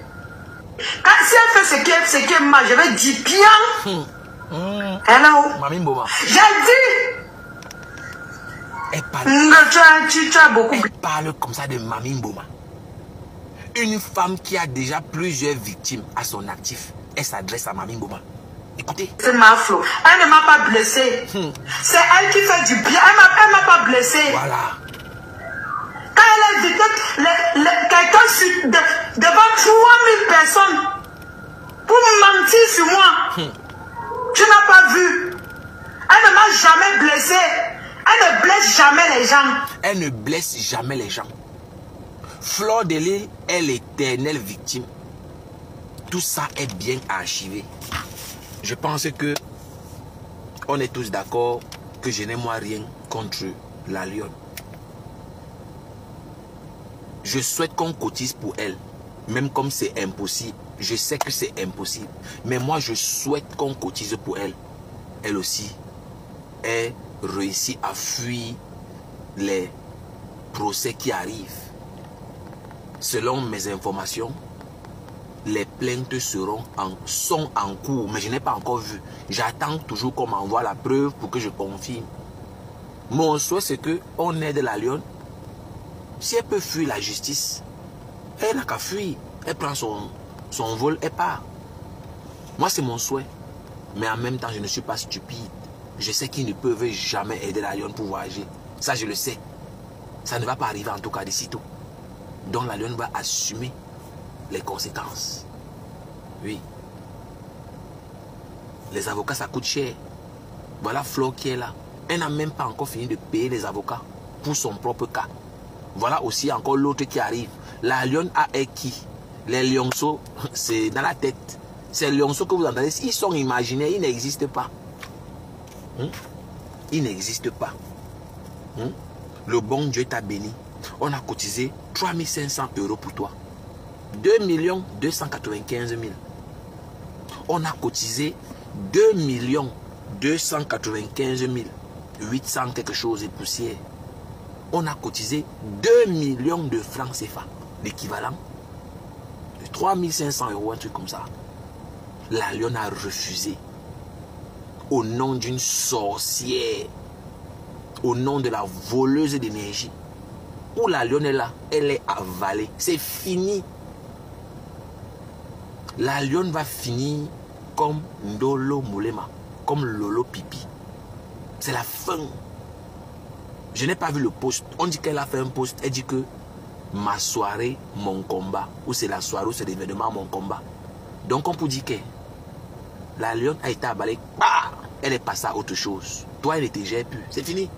[SPEAKER 2] Si elle fait ce qui est mal, je vais dire bien. Hello.
[SPEAKER 1] Mami Mboma.
[SPEAKER 2] J'ai dit.
[SPEAKER 1] Elle parle.
[SPEAKER 2] Tu as beaucoup.
[SPEAKER 1] Elle parle comme ça de Mami Mboma. Une femme qui a déjà plusieurs victimes à son actif. Elle s'adresse à Mami Mboma. Écoutez.
[SPEAKER 2] C'est ma Flo. Elle ne m'a pas blessé. C'est elle qui fait du bien. Elle ne m'a pas blessé.
[SPEAKER 1] Voilà.
[SPEAKER 2] Quand elle est vitesse, quelqu'un devant 3000 personnes pour mentir sur moi. Tu n'as pas vu. Elle ne m'a jamais blessé. Elle ne blesse jamais les gens.
[SPEAKER 1] Elle ne blesse jamais les gens. Fleur de Lys est l'éternelle victime. Tout ça est bien archivé. Je pense que on est tous d'accord que je n'ai moi rien contre la lionne. Je souhaite qu'on cotise pour elle. Même comme c'est impossible. Je sais que c'est impossible. Mais moi, je souhaite qu'on cotise pour elle. Elle aussi, elle réussit à fuir les procès qui arrivent. Selon mes informations, les plaintes sont en cours, mais je n'ai pas encore vu. J'attends toujours qu'on m'envoie la preuve pour que je confirme. Mon souhait, c'est qu'on aide la lionne. Si elle peut fuir la justice, elle n'a qu'à fuir. Elle prend son vol, elle part. Moi, c'est mon souhait. Mais en même temps, je ne suis pas stupide. Je sais qu'ils ne peuvent jamais aider la lionne pour voyager. Ça, je le sais. Ça ne va pas arriver en tout cas d'ici tout. Donc la lionne va assumer les conséquences. Oui. Les avocats, ça coûte cher. Voilà Flo qui est là. Elle n'a même pas encore fini de payer les avocats pour son propre cas. Voilà aussi encore l'autre qui arrive. La lionne a qui? Les lionceaux, c'est dans la tête. Ces lionceaux que vous entendez, ils sont imaginaires, ils n'existent pas. Ils n'existent pas. Le bon Dieu t'a béni. On a cotisé 3500 € pour toi. 2 295 000. On a cotisé 2 295 000. 800 quelque chose et poussière. On a cotisé 2 millions de francs CFA. L'équivalent de 3500 €, un truc comme ça. La lionne a refusé. Au nom d'une sorcière. Au nom de la voleuse d'énergie. Où la lionne est là, elle est avalée. C'est fini. La lionne va finir comme Ndolo Moulema, comme Lolo Pipi. C'est la fin. Je n'ai pas vu le post. On dit qu'elle a fait un post. Elle dit que ma soirée, mon combat. Ou c'est la soirée, ou c'est l'événement, mon combat. Donc on peut dire que la lionne a été avalée. Bah, elle est passée à autre chose. Toi, elle ne te gère plus. C'est fini.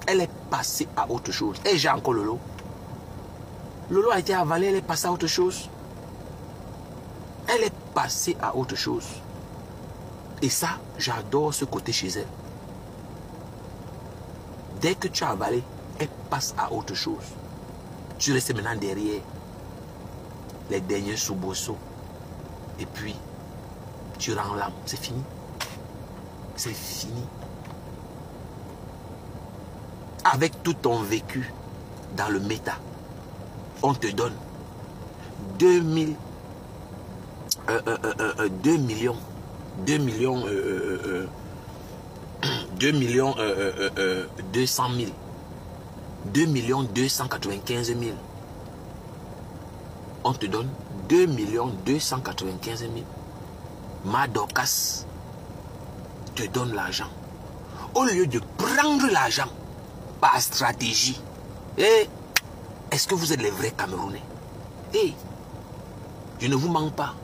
[SPEAKER 1] Elle est passée à autre chose. Et j'ai encore Lolo. Lolo a été avalé, elle est passée à autre chose. Elle est passée à autre chose. Et ça, j'adore ce côté chez elle. Dès que tu as avalé, elle passe à autre chose. Tu restes maintenant derrière les derniers soubresauts. Et puis, tu rends l'âme. C'est fini. C'est fini. Avec tout ton vécu dans le méta, on te donne 2 millions 200 000 2 295 000. On te donne 2 295 000. Ma Dorcas te donne l'argent. Au lieu de prendre l'argent par stratégie, est-ce que vous êtes les vrais Camerounais? Je ne vous mens pas.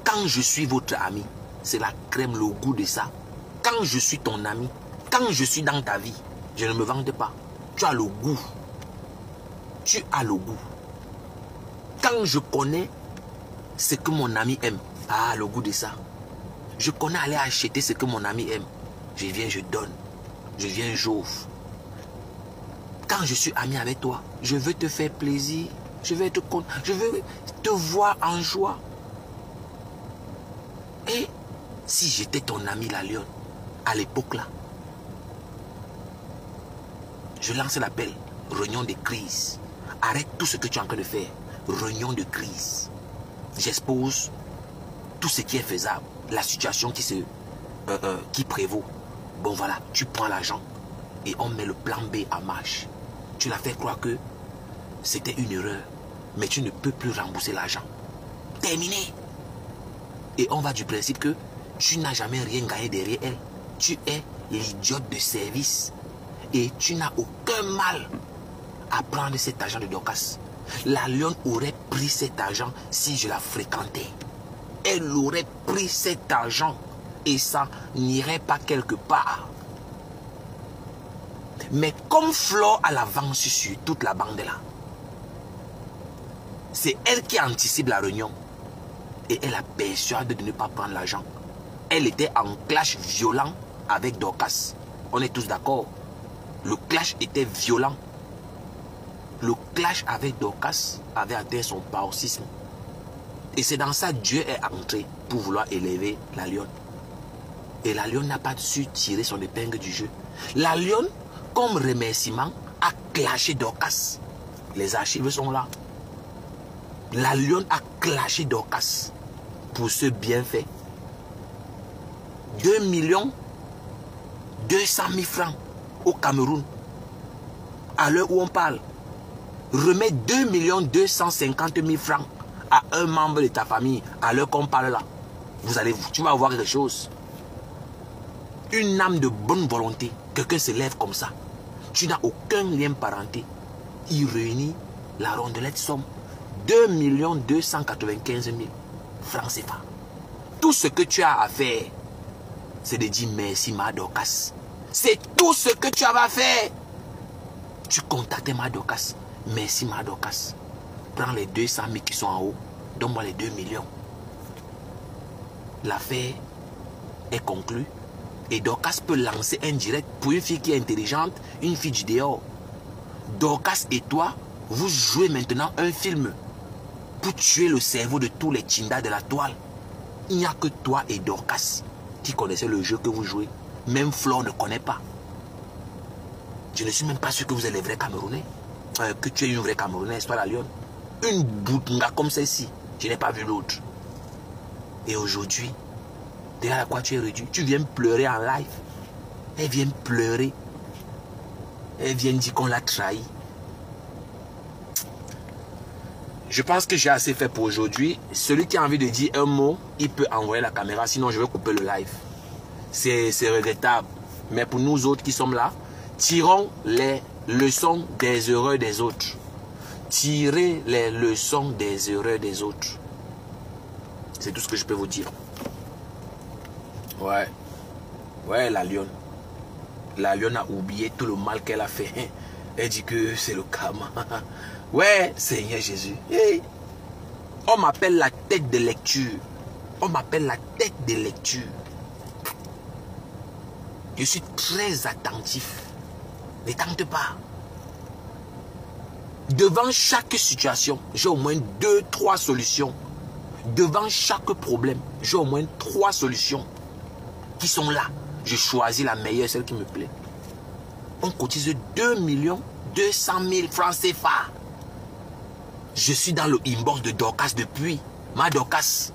[SPEAKER 1] Quand je suis votre ami, c'est la crème, le goût de ça. Quand je suis ton ami, quand je suis dans ta vie, je ne me vante pas. Tu as le goût. Tu as le goût. Quand je connais ce que mon ami aime, le goût de ça. Je connais aller acheter ce que mon ami aime. Je viens, je donne. Je viens, j'offre. Quand je suis ami avec toi, je veux te faire plaisir. Je veux te voir en joie. Et si j'étais ton ami la lionne, à l'époque là, je lance l'appel, réunion de crise. Arrête tout ce que tu es en train de faire. Réunion de crise. J'expose tout ce qui est faisable. La situation qui prévaut. Bon voilà, tu prends l'argent et on met le plan B en marche. Tu l'as fait croire que c'était une erreur. Mais tu ne peux plus rembourser l'argent. Terminé. Et on va du principe que tu n'as jamais rien gagné derrière elle. Tu es l'idiote de service. Et tu n'as aucun mal à prendre cet argent de Dorcas. La lionne aurait pris cet argent si je la fréquentais. Elle aurait pris cet argent et ça n'irait pas quelque part. Mais comme Flore a l'avance sur toute la bande là, c'est elle qui anticipe la réunion. Et elle a persuadé de ne pas prendre l'argent. Elle était en clash violent avec Dorcas. On est tous d'accord. Le clash était violent. Le clash avec Dorcas avait atteint son paroxysme. Et c'est dans ça que Dieu est entré pour vouloir élever la lionne. Et la lionne n'a pas su tirer son épingle du jeu. La lionne, comme remerciement, a clashé Dorcas. Les archives sont là. La lionne a clashé Dorcas pour ce bienfait. 2 200 000 francs au Cameroun. À l'heure où on parle, remets 2 250 000 francs à un membre de ta famille à l'heure qu'on parle là. Tu vas voir quelque chose. Une âme de bonne volonté, quelqu'un se lève comme ça. Tu n'as aucun lien parenté. Il réunit la rondelette somme. 2 295 000 francs CFA. Tout ce que tu as à faire, c'est de dire merci ma Dorcas. C'est tout ce que tu avais à faire. Tu contactais ma Dorcas. Merci ma Dorcas. Prends les 200 000 qui sont en haut. Donne-moi les 2 millions. L'affaire est conclue. Et Dorcas peut lancer un direct pour une fille qui est intelligente, une fille du dehors. Dorcas et toi, vous jouez maintenant un film pour tuer le cerveau de tous les Tchindas de la toile. Il n'y a que toi et Dorcas qui connaissez le jeu que vous jouez. Même Flore ne connaît pas. Je ne suis même pas sûr que vous êtes les vrais Camerounais. Que tu es une vraie Camerounaise, toi la lionne. Une boutinga comme celle-ci, je n'ai pas vu l'autre. Et aujourd'hui, derrière à quoi tu es réduit? Tu viens pleurer en live. Elle vient pleurer. Elle vient dire qu'on l'a trahi. Je pense que j'ai assez fait pour aujourd'hui. Celui qui a envie de dire un mot, il peut envoyer la caméra. Sinon, je vais couper le live. C'est regrettable. Mais pour nous autres qui sommes là, tirons les leçons des erreurs des autres. Tirez les leçons des erreurs des autres. C'est tout ce que je peux vous dire. Ouais. Ouais, la lionne. La lionne a oublié tout le mal qu'elle a fait. Elle dit que c'est le karma. Ouais, Seigneur Jésus. Hey. On m'appelle la tête de lecture. On m'appelle la tête de lecture. Je suis très attentif. Ne tente pas. Devant chaque situation, j'ai au moins 2-3 solutions. Devant chaque problème, j'ai au moins 3 solutions qui sont là. Je choisis la meilleure, celle qui me plaît. On cotise 2 200 000 francs CFA. Je suis dans le inbox de Dorcas depuis. Ma Dorcas,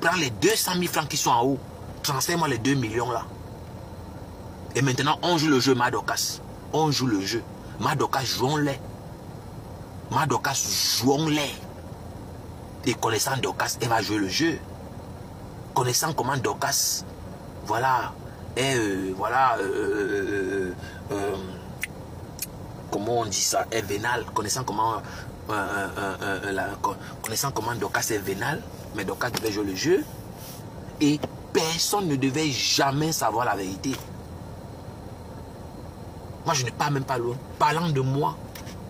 [SPEAKER 1] prends les 200 000 francs qui sont en haut. Transfère-moi les 2 millions là. Et maintenant, on joue le jeu, ma Dorcas. On joue le jeu. Ma Dorcas, jouons-les. Ma Dorcas, jouons-les. Et connaissant Dorcas, elle va jouer le jeu. Connaissant comment Dorcas, voilà, comment on dit ça, est vénale. Connaissant comment, connaissant comment Dorcas est vénale, mais Dorcas devait jouer le jeu. Et personne ne devait jamais savoir la vérité. Moi, je ne parle même pas loin. Parlant de moi,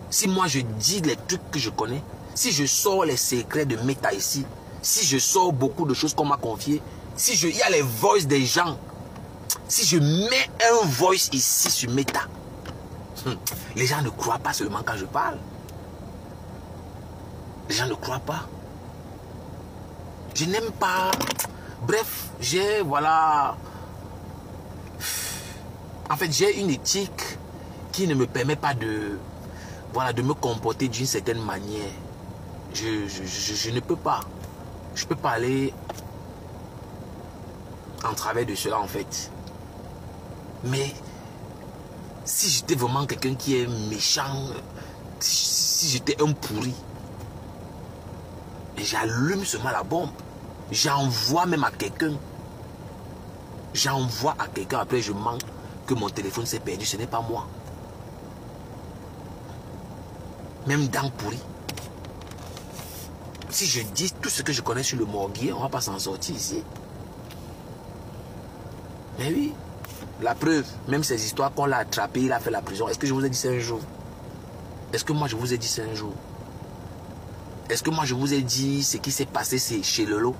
[SPEAKER 1] si moi je dis les trucs que je connais, si je sors les secrets de Meta ici, si je sors beaucoup de choses qu'on m'a confiées, si il y a les voices des gens, si je mets un voice ici sur Meta, les gens ne croient pas seulement quand je parle. Les gens ne croient pas. Je n'aime pas. Bref, j'ai, voilà. En fait, j'ai une éthique qui ne me permet pas de, voilà, de me comporter d'une certaine manière. Je ne peux pas. Je peux pas aller en travers de cela, en fait. Mais si j'étais vraiment quelqu'un qui est méchant, si j'étais un pourri, j'allume seulement la bombe. J'envoie même à quelqu'un. J'envoie à quelqu'un, après je mens que mon téléphone s'est perdu. Ce n'est pas moi. Même dans pourri. Si je dis tout ce que je connais sur le morguier, on ne va pas s'en sortir ici. Mais oui, la preuve, même ces histoires qu'on l'a attrapé, il a fait la prison. Est-ce que je vous ai dit ça un jour? Est-ce que moi je vous ai dit ça un jour? Est-ce que moi je vous ai dit ce qui s'est passé chez Lolo?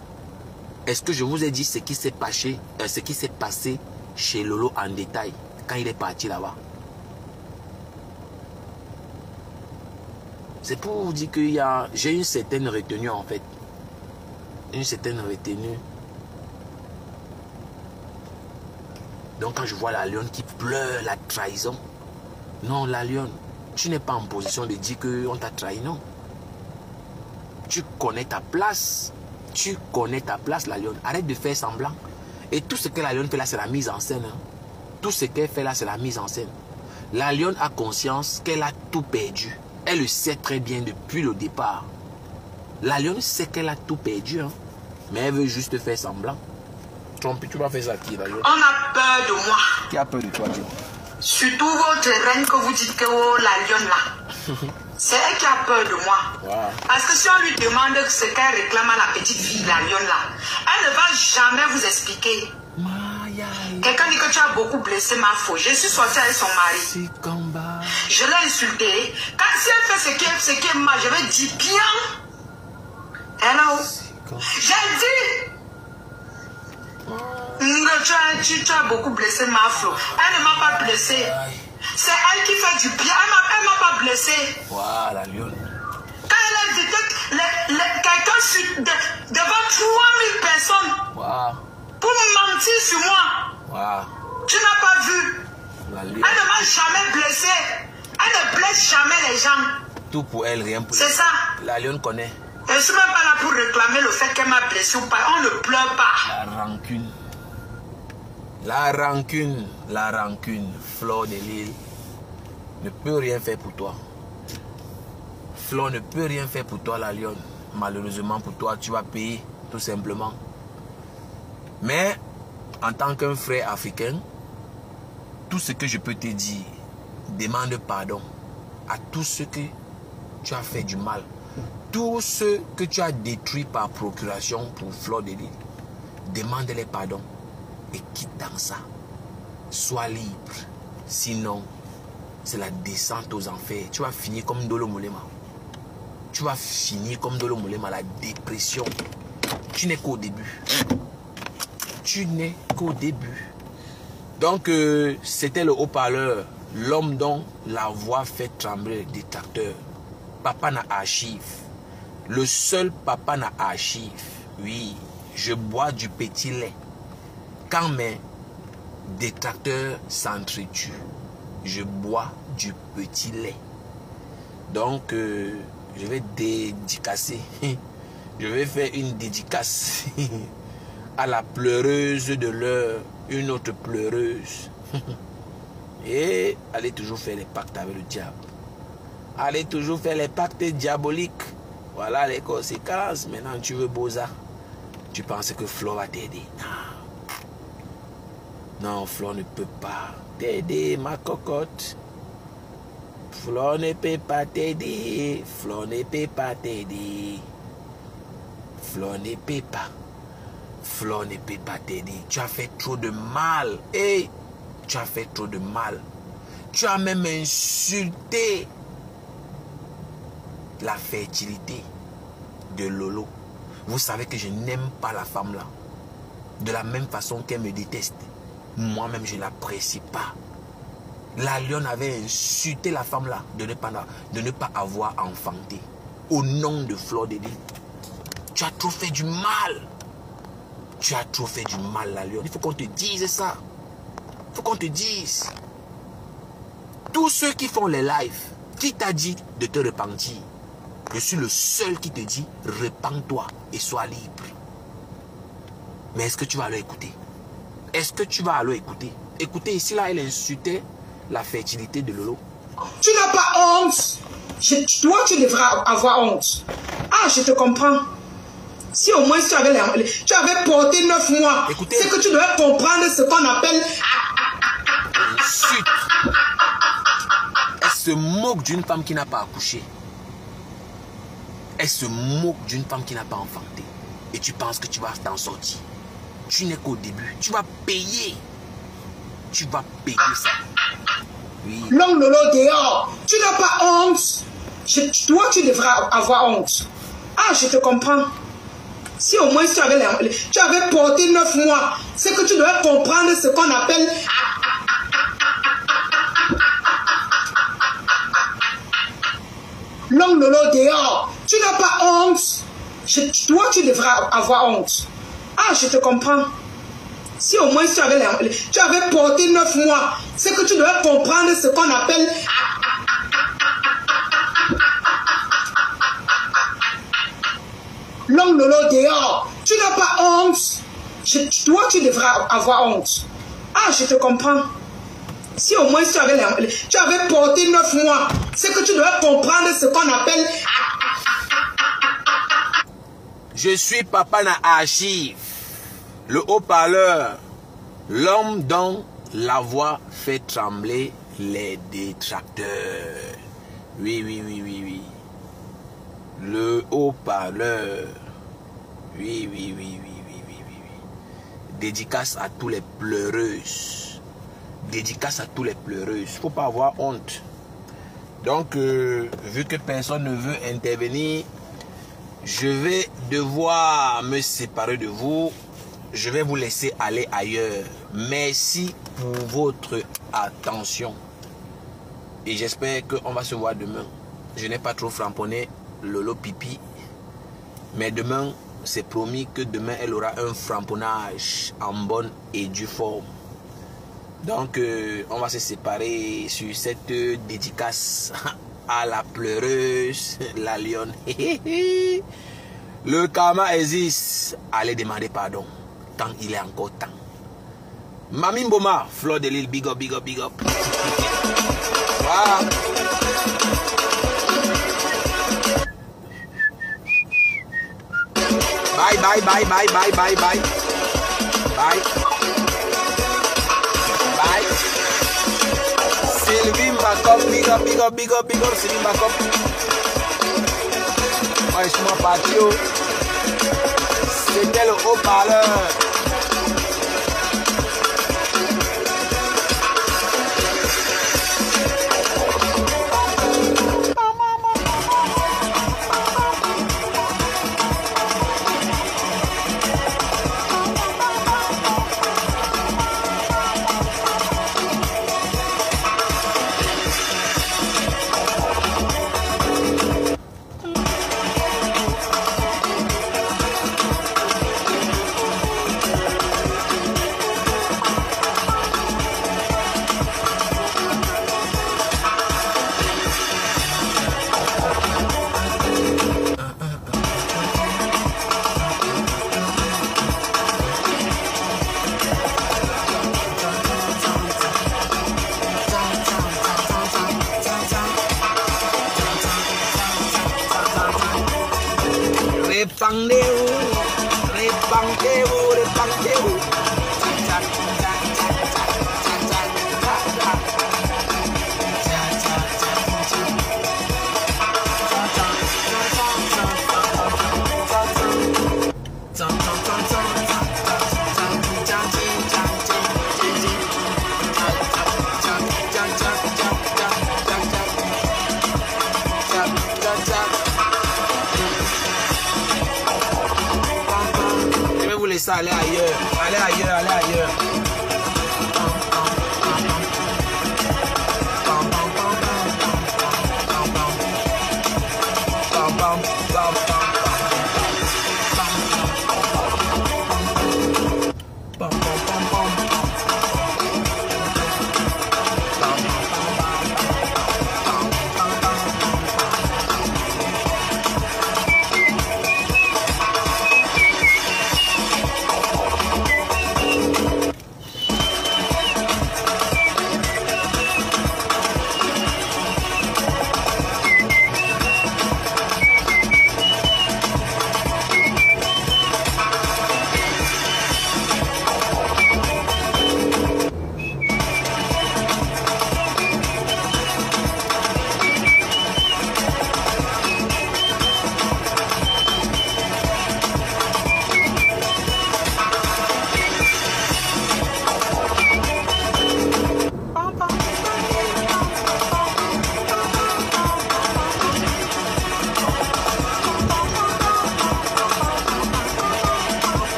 [SPEAKER 1] Est-ce que je vous ai dit ce qui s'est passé chez Lolo en détail quand il est parti là-bas? C'est pour vous dire que j'ai une certaine retenue en fait. Une certaine retenue. Donc quand je vois la lionne qui pleure la trahison, non la lionne, tu n'es pas en position de dire qu'on t'a trahi, non. Tu connais ta place. Tu connais ta place, la lionne. Arrête de faire semblant. Et tout ce que la lionne fait là, c'est la mise en scène. Hein. Tout ce qu'elle fait là, c'est la mise en scène. La lionne a conscience qu'elle a tout perdu. Elle le sait très bien depuis le départ. La lionne sait qu'elle a tout perdu. Hein. Mais elle veut juste faire semblant. Tu vas faire ça qui, la lionne?
[SPEAKER 2] On a peur de moi.
[SPEAKER 1] Qui a peur de toi, Dieu?
[SPEAKER 2] Surtout votre reine que vous dites que la lionne là. C'est elle qui a peur de moi. Wow. Parce que si on lui demande ce qu'elle réclame à la petite fille, la lionne là, elle ne va jamais vous expliquer. Quelqu'un dit que tu as beaucoup blessé ma faute. Je suis sortie avec son mari. Je l'ai insulté. Quand si elle fait ce qui est mal, je vais dire bien. Hello. J'ai dit. Tu as beaucoup blessé ma faute. Elle ne m'a pas blessé. C'est elle qui fait du bien. Elle ne m'a pas blessé.
[SPEAKER 1] Voilà, lionne.
[SPEAKER 2] Quand elle a dit quelqu'un devant 3000 personnes pour mentir sur moi, tu n'as pas vu. Elle ne m'a jamais blessé. Elle ne blesse jamais les gens.
[SPEAKER 1] Tout pour elle, rien pour elle.
[SPEAKER 2] C'est ça.
[SPEAKER 1] La lionne connaît.
[SPEAKER 2] Je ne suis même pas là pour réclamer le fait qu'elle m'a blessé ou pas. On ne pleure pas.
[SPEAKER 1] La rancune. La rancune, la rancune, Fleur de Lille ne peut rien faire pour toi. Fleur ne peut rien faire pour toi, la lionne. Malheureusement pour toi, tu vas payer, tout simplement. Mais, en tant qu'un frère africain, tout ce que je peux te dire, demande pardon à tous ceux que tu as fait du mal. Tous ceux que tu as détruits par procuration pour Fleur de Lille. Demande-les pardon. Et quitte dans ça. Sois libre. Sinon, c'est la descente aux enfers. Tu vas finir comme Ndolo Moulema. Tu vas finir comme Ndolo Moulema, la dépression. Tu n'es qu'au début. Tu n'es qu'au début. Donc, c'était le haut-parleur. L'homme dont la voix fait trembler le détracteur. Papa n'a archive. Le seul papa n'a archive. Oui, je bois du petit lait. Quand mes détracteurs s'entretuent, je bois du petit lait. Donc, je vais dédicacer. Je vais faire une dédicace à la pleureuse de l'heure, une autre pleureuse. Et allez toujours faire les pactes avec le diable. Allez toujours faire les pactes diaboliques. Voilà les conséquences. Maintenant, tu veux Boza. Tu penses que Flo va t'aider. Non, Flo ne peut pas t'aider, ma cocotte. Flo ne peut pas t'aider. Flo ne peut pas t'aider. Flo ne peut pas. Flo ne peut pas t'aider. Tu as fait trop de mal. Hey, tu as fait trop de mal. Tu as même insulté la fertilité de Lolo. Vous savez que je n'aime pas la femme là. De la même façon qu'elle me déteste. Moi-même, je ne l'apprécie pas. La lionne avait insulté la femme là de ne pas avoir enfanté. Au nom de Fleur de Lys. Tu as trop fait du mal. Tu as trop fait du mal, la lionne. Il faut qu'on te dise ça. Il faut qu'on te dise. Tous ceux qui font les lives, qui t'a dit de te repentir? Je suis le seul qui te dit, repens-toi et sois libre. Mais est-ce que tu vas aller écouter? Est-ce que tu vas aller écouter? Écoutez, ici, là, elle insultait la fertilité de Lolo.
[SPEAKER 2] Tu n'as pas honte. Toi, tu devras avoir honte. Ah, je te comprends. Si au moins tu avais porté 9 mois, c'est que tu devais comprendre ce qu'on appelle...
[SPEAKER 1] Insulte. Elle se moque d'une femme qui n'a pas accouché. Elle se moque d'une femme qui n'a pas enfanté. Et tu penses que tu vas t'en sortir. Tu n'es qu'au début. Tu vas payer. Tu vas payer ça. Oui.
[SPEAKER 2] L'homme Lolo dehors. Tu n'as pas honte. Toi, tu devras avoir honte. Ah, je te comprends. Si au moins tu avais porté 9 mois, c'est que tu devais comprendre ce qu'on appelle... L'homme Lolo dehors. Tu n'as pas honte. Toi, tu devras avoir honte. Ah, je te comprends. Si au moins tu avais porté 9 mois, c'est que tu devais comprendre ce qu'on appelle... L'homme Lolo dehors. Tu n'as pas honte. Toi, tu devras avoir honte. Ah, je te comprends. Si au moins tu avais porté 9 mois, c'est que tu devais comprendre ce qu'on appelle...
[SPEAKER 1] Je suis Papa na Archive, le haut-parleur, l'homme dont la voix fait trembler les détracteurs. Oui, oui, oui, oui, oui. Le haut-parleur. Oui, oui, oui, oui, oui, oui, oui. Dédicace à tous les pleureuses. Dédicace à tous les pleureuses. Faut pas avoir honte. Donc, vu que personne ne veut intervenir, je vais devoir me séparer de vous. Je vais vous laisser aller ailleurs. Merci pour votre attention. Et j'espère qu'on va se voir demain. Je n'ai pas trop framponné Lolo Pipi. Mais demain, c'est promis que demain, elle aura un framponnage en bonne et due forme. Donc, on va se séparer sur cette dédicace à la pleureuse, la lionne. Le karma existe. Allez demander pardon. Tant il est encore temps. Mami Mboma, Fleur de Lys, big up, big up, big up. Voilà. Bye, bye, bye, bye, bye, bye, bye. Bye. Bye. Sylvie Mbakop, big up, big up, big up, big up, Sylvie Mbakop. Moi, je suis mon patio. C'était le haut-parleur. Répandez-vous, répandez-vous, répandez-vous. Je vais vous laisser aller ailleurs, allez ailleurs, allez ailleurs.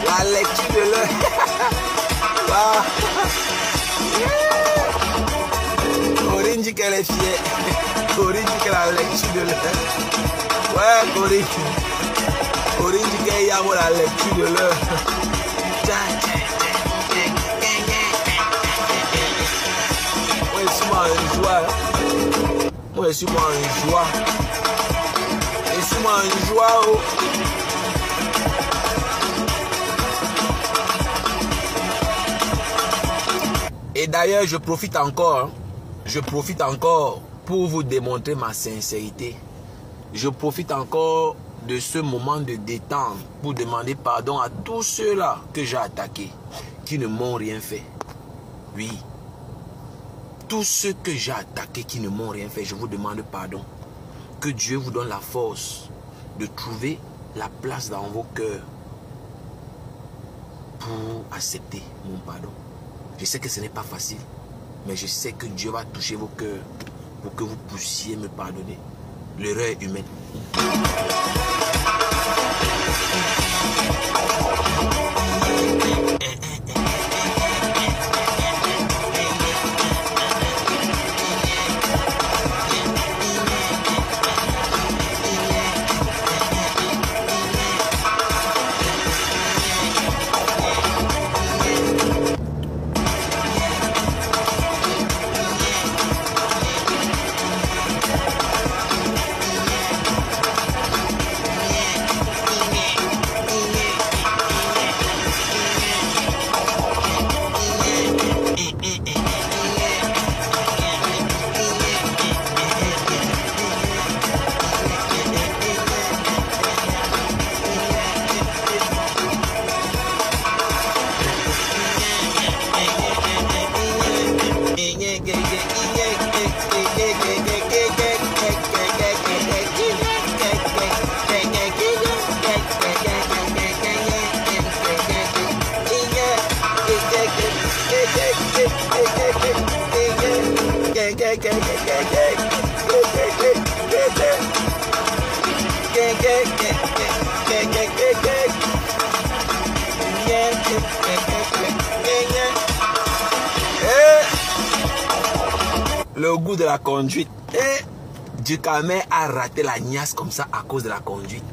[SPEAKER 1] La lecture de l'heure. Corinne dit qu'elle est fière. Corinne dit qu'elle a la lecture de l'heure. Ouais, Corinne. Corinne dit qu'elle a la lecture de l'heure. Moi, je suis en joie. Moi, je suis en joie. Je suis en joie. Et d'ailleurs, je profite encore pour vous démontrer ma sincérité. Je profite encore de ce moment de détente pour demander pardon à tous ceux-là que j'ai attaqués, qui ne m'ont rien fait. Oui, tous ceux que j'ai attaqués qui ne m'ont rien fait, je vous demande pardon. Que Dieu vous donne la force de trouver la place dans vos cœurs pour accepter mon pardon. Je sais que ce n'est pas facile, mais je sais que Dieu va toucher vos cœurs pour que vous puissiez me pardonner. L'erreur est humaine. Le goût de la conduite. Et Djukame a raté la niasse comme ça à cause de la conduite.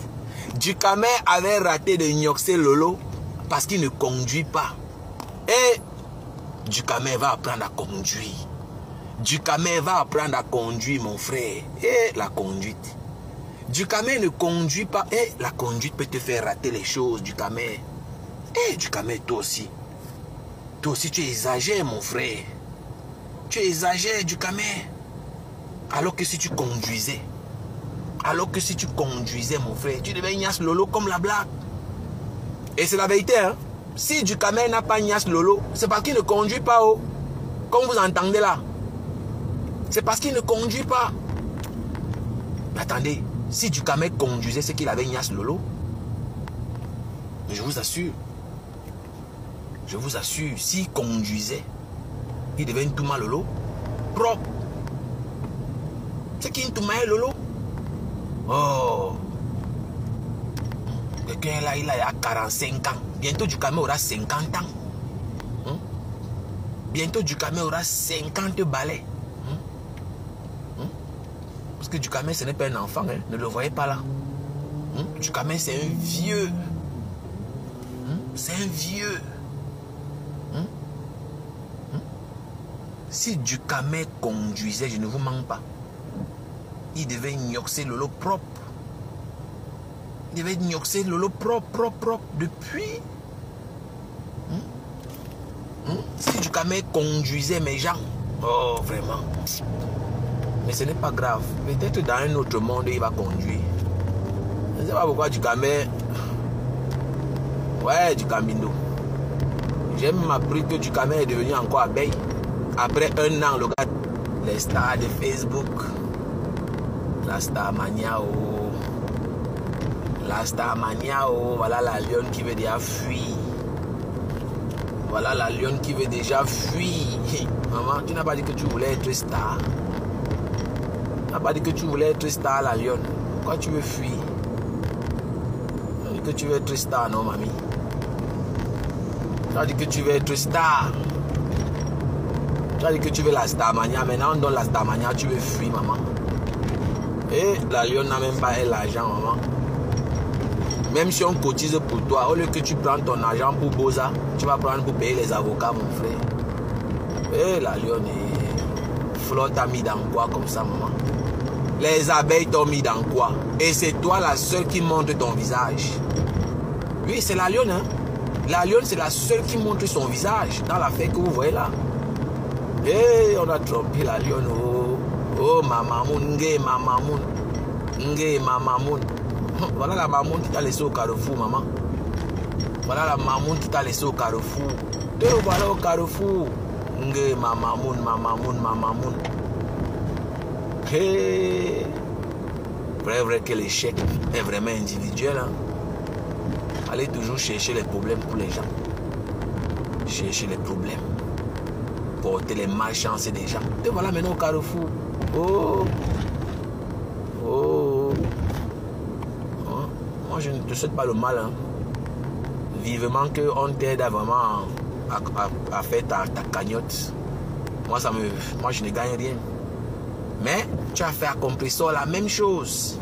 [SPEAKER 1] Djukame avait raté de gnoxer Lolo parce qu'il ne conduit pas. Et Djukame va apprendre à conduire. Djukame va apprendre à conduire, mon frère. Et la conduite. Djukame ne conduit pas. Et la conduite peut te faire rater les choses, Djukame. Et Djukame, toi aussi. Toi aussi, tu exagères, mon frère. Tu exagères, Djukame. Alors que si tu conduisais, mon frère, tu devais Ignace Lolo comme la blague. Et c'est la vérité, hein. Si Djukame n'a pas Ignace Lolo, c'est parce qu'il ne conduit pas, oh. Comme vous entendez là. C'est parce qu'il ne conduit pas. Mais attendez, si Djukame conduisait, c'est qu'il avait Ignace Lolo. Mais je vous assure, s'il conduisait, il devait une Touma Lolo propre. C'est qui une Touma Lolo? Oh. Quelqu'un là, il a 45 ans. Bientôt Djukame aura 50 ans. Bientôt Djukame aura 50 balais. Parce que Djukame, ce n'est pas un enfant. Hein. Ne le voyez pas là. Djukame, c'est un vieux. C'est un vieux. Si Djukame conduisait, je ne vous mens pas, il devait gnoxer Lolo propre. Il devait gnoxer Lolo propre. Depuis. Si Djukame conduisait mes gens, oh vraiment. Mais ce n'est pas grave. Peut-être dans un autre monde, il va conduire. Je ne sais pas pourquoi Djukame. Ouais, Djukambindo. J'ai même appris que Djukame est devenu encore abeille. Après un an, le gars, les stars de Facebook, la Starmania, voilà la lionne qui veut déjà fuir. Voilà la lionne qui veut déjà fuir. Maman, tu n'as pas dit que tu voulais être star. Tu n'as pas dit que tu voulais être star, la lionne. Pourquoi tu veux fuir? Tu as dit que tu veux être star, non, mamie? Tu as dit que tu veux être star. Tu as dit que tu veux la Starmania. Maintenant, on donne la Starmania, tu veux fuir, maman. Et la lionne n'a même pas l'argent, maman. Même si on cotise pour toi, au lieu que tu prends ton argent pour Boza, tu vas prendre pour payer les avocats, mon frère. Et la lionne, Flotte t'a mis dans quoi comme ça, maman? Les abeilles t'ont mis dans quoi? Et c'est toi la seule qui montre ton visage. Oui, c'est la lionne, hein? La lionne, c'est la seule qui montre son visage dans l'affaire que vous voyez là. Et on a trompé la lionne. Oh, mamamoun, mamamoun. Voilà la mamoun qui t'a laissé au carrefour, maman. Voilà la mamoun qui t'a laissé au carrefour. Te voilà au carrefour. Mamamoun. Hey. Vrai que l'échec est vraiment individuel. Hein? Allez toujours chercher les problèmes pour les gens. Chercher les problèmes. Porter les malchances des gens. Te voilà maintenant au carrefour. Oh. Moi, je ne te souhaite pas le mal. Hein. Vivement qu'on t'aide vraiment à faire ta cagnotte. Moi, je ne gagne rien. Mais tu as fait à Compressor la même chose.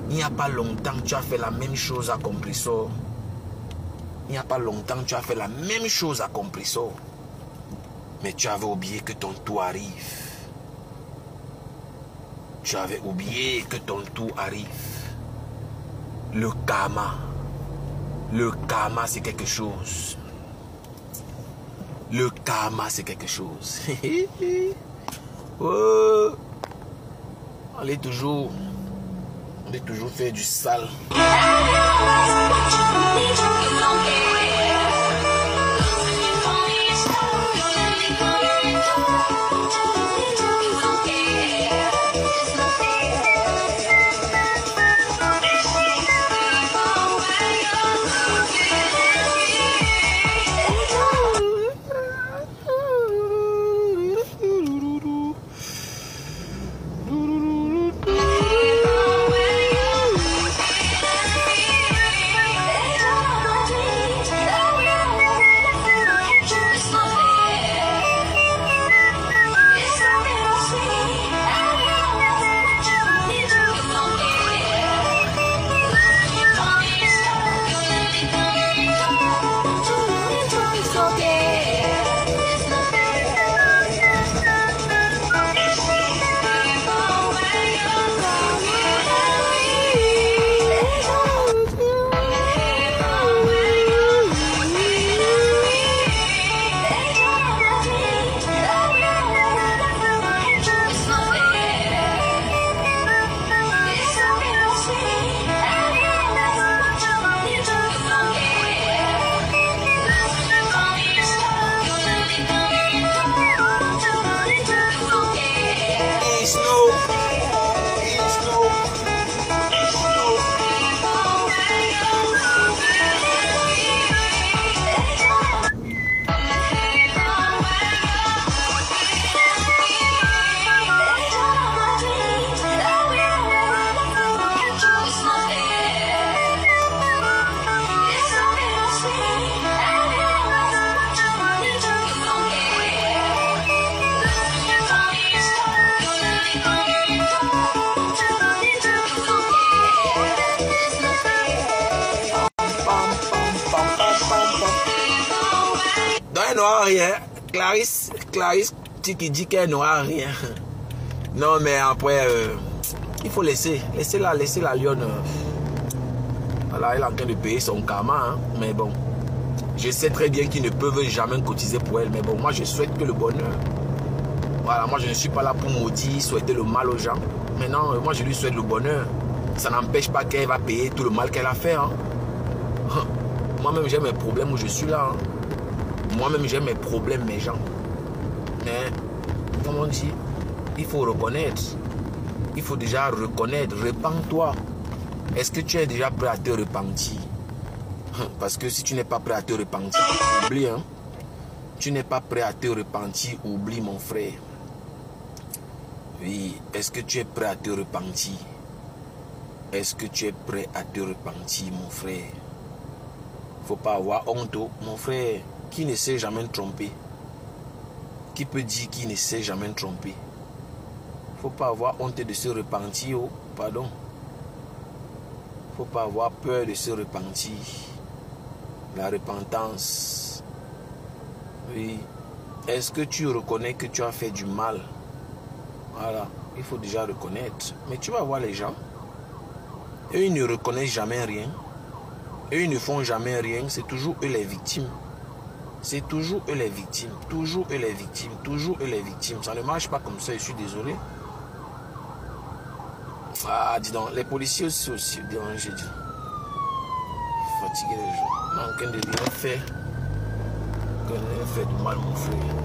[SPEAKER 1] Il n'y a pas longtemps, tu as fait la même chose à Compressor. Il n'y a pas longtemps, tu as fait la même chose à Compressor. Mais tu avais oublié que ton tour arrive. Tu avais oublié que ton tour arrive. Le karma. Le karma, c'est quelque chose. Le karma, c'est quelque chose. Oh. On est toujours fait du sale. rien. Clarisse qui dit qu'elle n'aura rien. Non, mais après, il faut laisser la lionne. Voilà, elle est en train de payer son karma, hein, mais bon. Je sais très bien qu'ils ne peuvent jamais cotiser pour elle, mais bon, moi je souhaite que le bonheur. Voilà, moi je ne suis pas là pour maudire, souhaiter le mal aux gens. Maintenant, moi je lui souhaite le bonheur. Ça n'empêche pas qu'elle va payer tout le mal qu'elle a fait. Hein. Moi-même j'ai mes problèmes où je suis là. Hein. Moi-même j'ai mes problèmes, mes gens. Mais, comme on dit, il faut reconnaître. Il faut déjà reconnaître. Repens-toi. Est-ce que tu es déjà prêt à te repentir? Parce que si tu n'es pas prêt à te repentir, oublie. Hein? Tu n'es pas prêt à te repentir, oublie mon frère. Oui, est-ce que tu es prêt à te repentir? Est-ce que tu es prêt à te repentir, mon frère? Faut pas avoir honte, mon frère. Qui ne s'est jamais trompé? Qui peut dire qu'il ne s'est jamais trompé? Faut pas avoir honte de se repentir, oh, pardon. Faut pas avoir peur de se repentir. La repentance. Oui. Est-ce que tu reconnais que tu as fait du mal? Voilà. Il faut déjà reconnaître. Mais tu vas voir les gens. Eux, ils ne reconnaissent jamais rien. Eux, ils ne font jamais rien. C'est toujours eux les victimes. C'est toujours eux les victimes. Toujours eux les victimes. Toujours eux les victimes. Ça ne marche pas comme ça. Je suis désolé. Ah, dis donc. Les policiers aussi dérangés. Fatiguer les gens. Manquant de rien faire. Rien faire du mal, mon frère.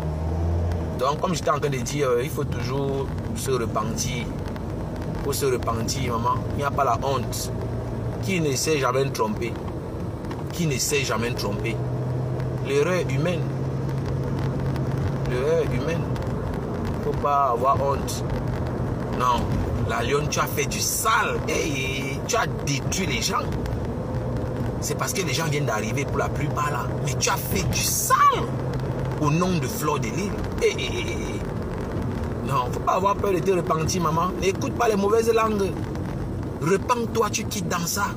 [SPEAKER 1] Donc, comme j'étais en train de dire, il faut toujours se repentir. Il faut se repentir, maman. Il n'y a pas la honte. Qui ne s'est jamais trompé? Qui ne s'est jamais trompé? L'erreur humaine. L'erreur humaine. Il ne faut pas avoir honte. Non. La lionne, tu as fait du sale. Hey, tu as détruit les gens. C'est parce que les gens viennent d'arriver pour la plupart là. Mais tu as fait du sale. Au nom de Fleur de Lys. Non, faut pas avoir peur de te repentir, maman. N'écoute pas les mauvaises langues. Repens-toi, tu quittes dans ça.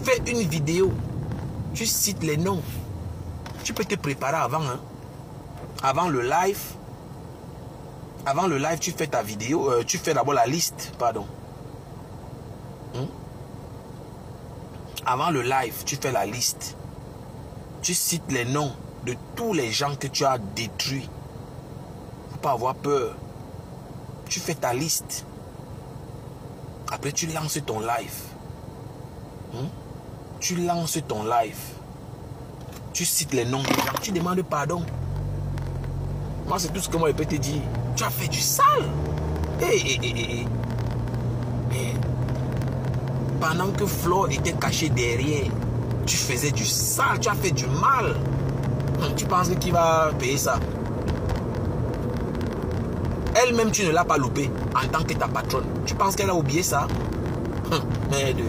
[SPEAKER 1] Fais une vidéo. Tu cites les noms. Tu peux te préparer avant. Hein. Avant le live. Avant le live, tu fais ta vidéo. Tu fais d'abord la liste. Pardon. Avant le live, tu fais la liste. Tu cites les noms de tous les gens que tu as détruits. Faut pas avoir peur. Tu fais ta liste. Après, tu lances ton live. Tu lances ton live. Tu cites les noms des gens. Tu demandes pardon. Moi, c'est tout ce que moi, je peux te dire. Tu as fait du sale. Mais pendant que Fleur était cachée derrière, tu faisais du sale. Tu as fait du mal. Tu penses qui va payer ça? Elle-même, tu ne l'as pas loupé en tant que ta patronne. Tu penses qu'elle a oublié ça? Merde.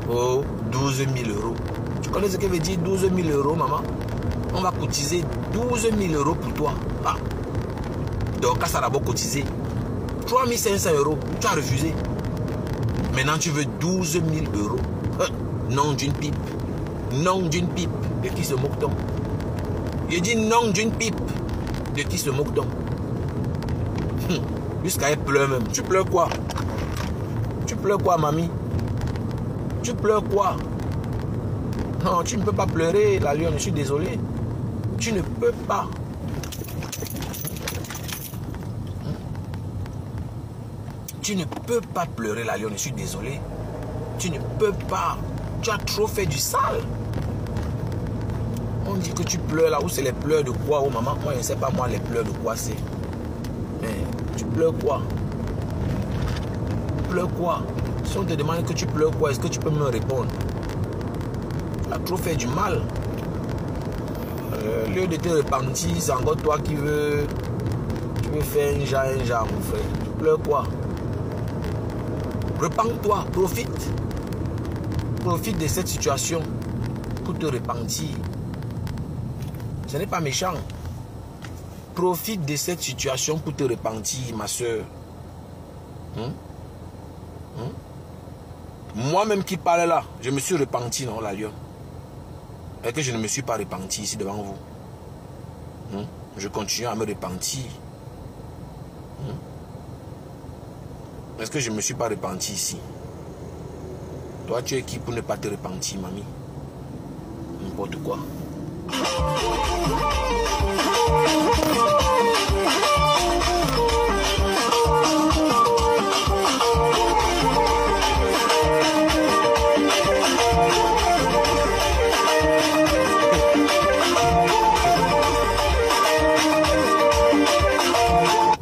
[SPEAKER 1] Oh, 12 000 €. Tu connais ce que veut dire 12 000 €, maman? On va cotiser 12 000 € pour toi. Ah. Donc, ça d'abord cotisé. 3 500 €. Tu as refusé. Maintenant, tu veux 12 000 €. Non d'une pipe. Non d'une pipe. De qui se moque-t-on? Je dis non d'une pipe. De qui se moque-t-on? Jusqu'à elle pleure même. Tu pleures quoi? Tu pleures quoi, mamie? Tu pleures quoi? Non, tu ne peux pas pleurer, la lionne, je suis désolé. Tu ne peux pas. Tu ne peux pas pleurer, la lionne, je suis désolé. Tu ne peux pas. Tu as trop fait du sale. On dit que tu pleures là, où c'est les pleurs de quoi, oh maman? Moi, je ne sais pas, moi, les pleurs de quoi c'est. Mais tu pleures quoi? Tu pleures quoi? Si on te demande que tu pleures quoi, est-ce que tu peux me répondre? Tu as trop fait du mal. Au lieu de te repentir, c'est encore toi qui veux. Tu veux faire un genre, mon frère. Tu pleures quoi? Repends-toi, profite. Profite de cette situation pour te repentir. Ce n'est pas méchant. Profite de cette situation pour te repentir, ma soeur. Moi-même qui parle là, je me suis repenti, non, la lionne. Et que je ne me suis pas repenti ici devant vous. Je continue à me repentir. Est-ce que je ne me suis pas repenti ici? Toi, tu es qui pour ne pas te repentir, mamie? N'importe quoi.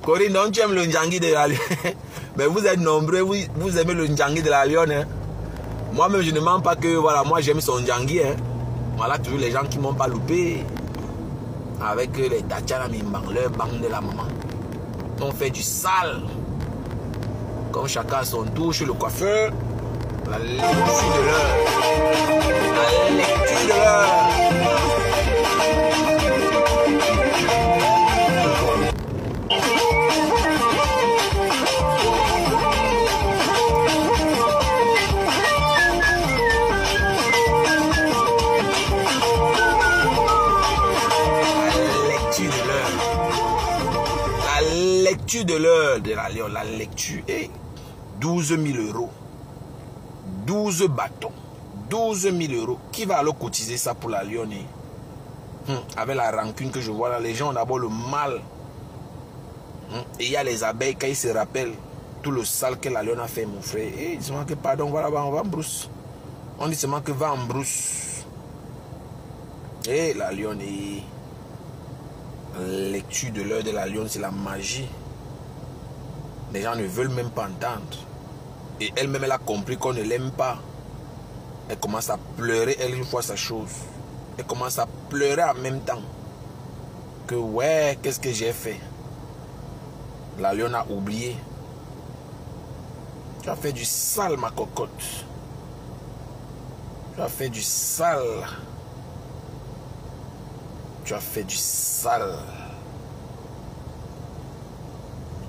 [SPEAKER 4] Corinne, donc tu aimes le Ndjangi de la Lyon. Mais vous êtes nombreux, vous aimez le Ndjangi de la Lyon. Hein? Moi-même, je ne mens pas que voilà, moi j'aime son Ndjangi. Hein? Voilà, toujours les gens qui ne m'ont pas loupé. Avec les Tatiana Mimbang, leur bande de la maman. On fait du sale. Comme chacun a son tour chez le coiffeur. La lecture de l'heure. La lecture de l'heure. De l'heure de la Lyon, la lecture est 12 000 €. 12 bâtons. 12 000 €. Qui va alors cotiser ça pour la Lyon? Avec la rancune que je vois là, les gens ont d'abord le mal. Et il y a les abeilles, quand ils se rappellent tout le sale que la Lyon a fait, mon frère. Et ils se disent que pardon, voilà, on va en brousse. On dit seulement que va en brousse. Et la Lyon est... La lecture de l'heure de la Lyon, c'est la magie. Les gens ne veulent même pas entendre. Et elle-même, elle a compris qu'on ne l'aime pas. Elle commence à pleurer, elle, une fois sa chose. Elle commence à pleurer en même temps. Que ouais, qu'est-ce que j'ai fait? La Lyon a oublié. Tu as fait du sale, ma cocotte. Tu as fait du sale. Tu as fait du sale.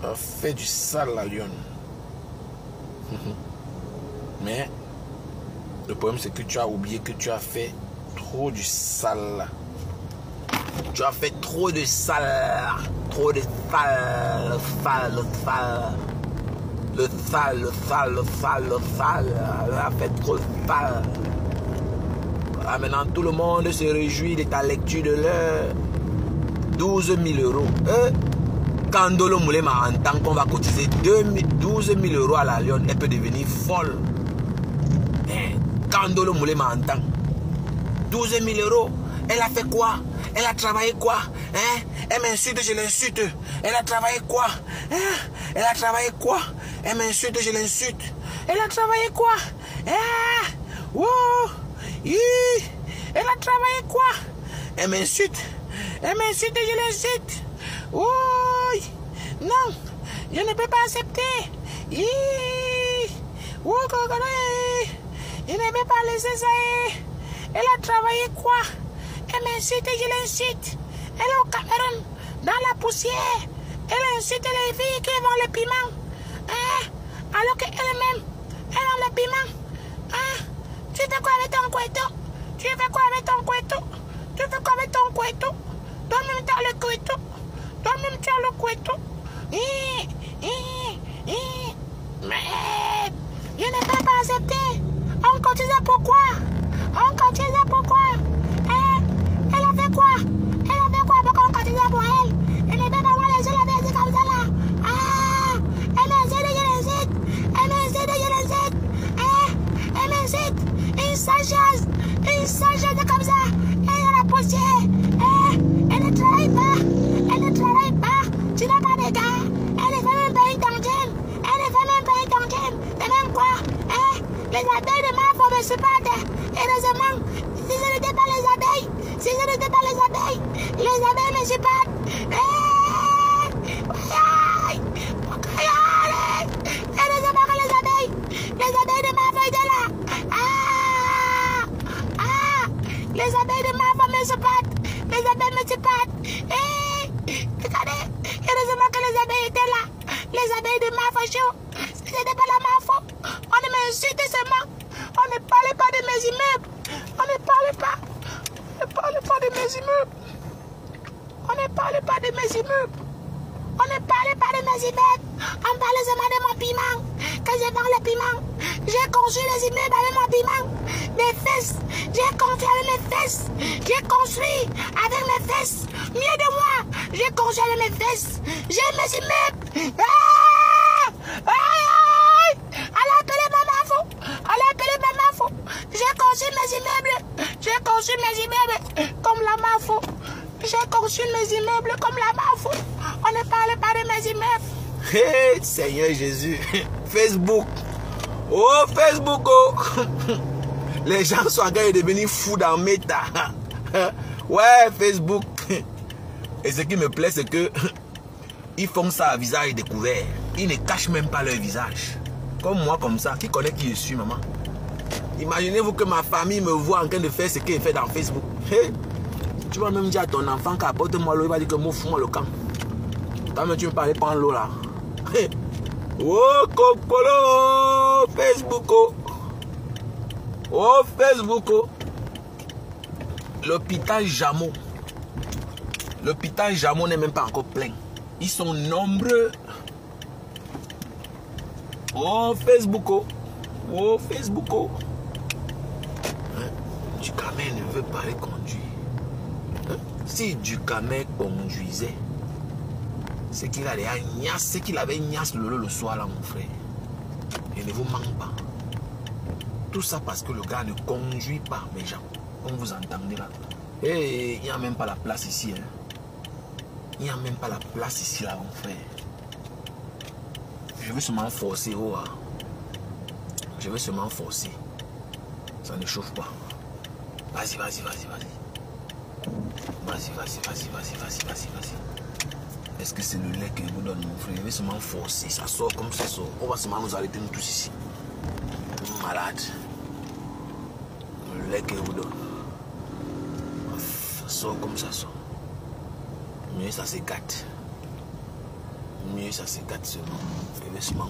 [SPEAKER 4] Tu as fait du sale, la Lyon. Mais le problème, c'est que tu as oublié que tu as fait trop du sale. Tu as fait trop de sale. Trop de sale. Le sale, le sale. Le sale, le sale, le sale, le sale. Tu as fait trop de sale. Ah, maintenant, tout le monde se réjouit de ta lecture de l'heure. 12 000 €. Quand Dolo Moulema entend qu'on va cotiser 12 000 € à la Lyon, elle peut devenir folle. Quand Dolo Moulema entend 12 000 €, elle a fait quoi? Elle a travaillé quoi? Elle m'insulte, je l'insulte. Elle a travaillé quoi? Elle a travaillé quoi? Elle m'insulte, je l'insulte. Elle a travaillé quoi? Wow. Elle a travaillé quoi? Elle m'insulte. Elle m'insulte et je l'insulte. Oui. Non. Je ne peux pas accepter. Je ne peux pas laisser ça. Elle a travaillé quoi? Elle m'insulte et je l'insulte. Elle est au Cameroun, dans la poussière. Elle insulte les filles qui vendent le piment. Alors qu'elle-même, elle vend le piment. Tu fais quoi avec ton couteau? Tu fais quoi avec ton couteau? Tu fais quoi avec ton couteau? Toi-même tu as le couteau. Toi-même tu as le couteau. Mais je ne peux pas accepter. On continue pourquoi? On continue pourquoi? Elle a fait quoi? Elle a fait quoi pour qu'on continue pour elle? Elle ne peut pas voir les gens la verser comme ça là. Elle m'insulte et je l'insulte. Elle m'insulte et je l'insulte. Elle m'insulte. Une sagesse comme ça. Elle est la poussière. Elle ne travaille pas. Elle ne travaille pas. Tu n'as pas de gars. Elle ne fait même pas une tangente. Elle ne fait même pas une tangente. C'est même quoi? Les abeilles de ma femme se battent. Heureusement, si je n'étais pas les abeilles, les abeilles me supportent. Heureusement que les abeilles de ma femme étaient là. Les abeilles de ma femme me supportent. Les abeilles me supportent. Regardez, heureusement que les abeilles étaient là. Les abeilles de ma femme, ce n'était pas ma faute. On m'insultait seulement. On ne parlait pas de mes immeubles. On ne parlait pas de mes immeubles. On ne
[SPEAKER 1] parle pas de mes immeubles. On ne parlait pas de mes immeubles. On parlait seulement de mon piment. Quand je vends le piment, j'ai construit les immeubles avec mon piment. Mes fesses, j'ai construit avec mes fesses. J'ai construit avec mes fesses. Mieux de moi, j'ai construit avec mes fesses. J'ai mes immeubles. On l'a appelé Maman Fou. On l'a appelé Maman Fou. J'ai construit mes immeubles. J'ai construit mes immeubles comme la Mafou. J'ai construit mes immeubles comme la Mafou. On ne parle pas de mes immeubles.
[SPEAKER 4] Hey, Seigneur Jésus. Facebook. Oh, Facebook. Oh. Les gens sont en train de devenir fous dans Meta. Ouais, Facebook. Et ce qui me plaît, c'est que ils font ça à visage découvert. Ils ne cachent même pas leur visage. Comme moi, comme ça. Qui connaît qui je suis, maman? Imaginez-vous que ma famille me voit en train de faire ce qu'il fait dans Facebook. Hey, tu vas même dire à ton enfant qu'apporte-moi l'eau. Il va dire que moi, fous-moi le camp. Toi-même, tu me parlais prendre l'eau là. Hey. Oh, Cocolo, Facebook. Oh, Facebook. L'hôpital Jameau. L'hôpital Jameau n'est même pas encore plein. Ils sont nombreux. Oh, Facebook. Oh, Facebook. Ducamel ne veut pas les conduire. Si Ducamel conduisait, c'est qu'il avait niasse le soir là, mon frère. Il ne vous manque pas. Tout ça parce que le gars ne conduit pas, mes gens. Comme vous entendez là. Et il n'y a même pas la place ici. Hein. Il n'y a même pas la place ici là, mon frère. Je veux seulement forcer. Oh, hein. Je veux seulement forcer. Ça ne chauffe pas. Vas-y, vas-y, vas-y, vas-y. Vas-y, vas-y, vas-y, vas-y, vas-y, vas-y, vas-y. Est-ce que c'est le lait que vous donne, mon frère? Je vais seulement forcer. Ça sort comme ça sort. On va seulement nous arrêter nous tous ici. Malade. Le lait que vous donne. Ça sort comme ça sort. Mieux ça se gâte. Mieux ça se gâte seulement. Je vais seulement